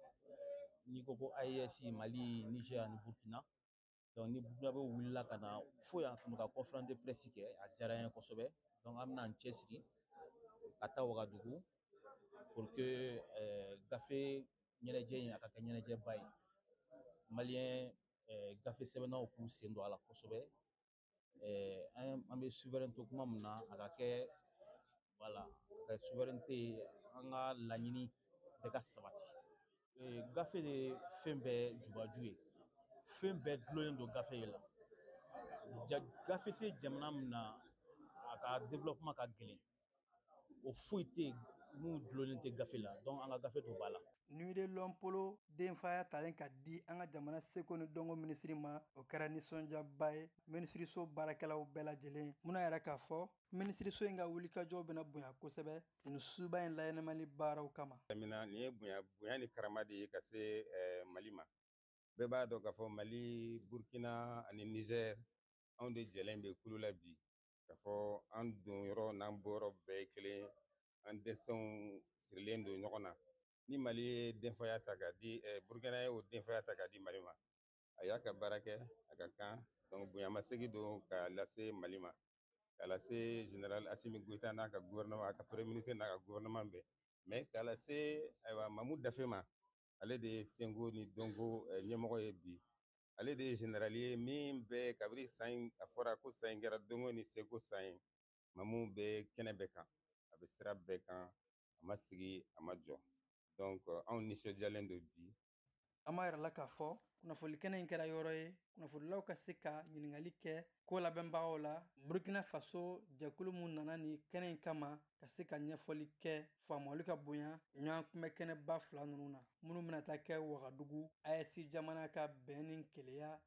N: n'i ko ko AES Mali Niger ani Burkina donc ni Burkina bɛ wulila ka na fo yan tun ka conférence de presse kɛ a diyara n ye kosɛbɛ donc an bɛna an cɛsiri ka taa Wagadugu pour que gafe ɲɛnajɛ in a ka kɛ ɲɛnajɛba ye maliyɛn gafe sɛbɛnnaw k'u sen don a la kosɛbɛ an bɛ souveraineté kuma min na a ka kɛ voilà ka kɛ souveraineté an ka laɲini bɛɛ ka sabati gafe de ye fɛn bɛɛ jubaju ye fɛn bɛɛ dulonnen don gafe la gafe tɛ jamana min na a ka développement ka gɛlɛn o foyi tɛ mun dulonnen tɛ gafe la donc an ka gafe don ba la.
B: Nuit de l'homme polo denfaya talen ka di an ka jamana seko ni dɔnko minisiri ma o kɛra nisɔndiyaba ye minisiriso baarakɛlaw bɛɛ lajɛlen munna yɛrɛ k'a fɔ minisiriso in ka wulikajɔw bɛna bonya kosɛbɛ nin suba in layɛlɛmali baaraw kama.
O: Nin ye bonya ni karama de ye ka se Mali ma bɛɛ b'a dɔn k'a fɔ Mali Burkina ani Niger anw de jɛlen bɛ kulu la bi k'a fɔ an don yɔrɔ n'an bɔyɔrɔ bɛɛ ye kelen an dɛsɛnw sirilen don ɲɔgɔn na ni Mali ye denfaya ta k'a di Burkina ye o denfaya ta k'a di Mali ma a y'a ka baara kɛ a ka kan donc bonyamasegin don k'a lase Mali ma k'a lase général Assimi Goïta n'a ka gouvernement a ka premier ministre n'a ka gouvernement bɛɛ mais k'a lase ayiwa Mamu Dafe ma ale de ye senko ni dɔnko ɲɛmɔgɔ ye bi ale de ye général ye min bɛ kabiri san in a fɔra ko san in kɛra dɔnko ni seko san ye Mamu bɛ kɛnɛ bɛɛ kan a bɛ sira bɛɛ kan a ma sigi a ma jɔ donc anw nisɔndiyalen don bi.
B: An b'a yɛrɛ la k'a fɔ kunnafoli kɛnɛ in kɛra yɔrɔ ye kunnafonilaw ka se ka ɲininkali kɛ ko labɛnbagaw la Burkina Faso jɛkulu mun nana ni kɛnɛ in kama ka se ka ɲɛfɔli kɛ faamuyali ka bonya ɲɔgɔn kunbɛ kɛnɛba fila ninnu na minnu bɛna taa kɛ Wagadugu AES jamana ka bɛn ni keleya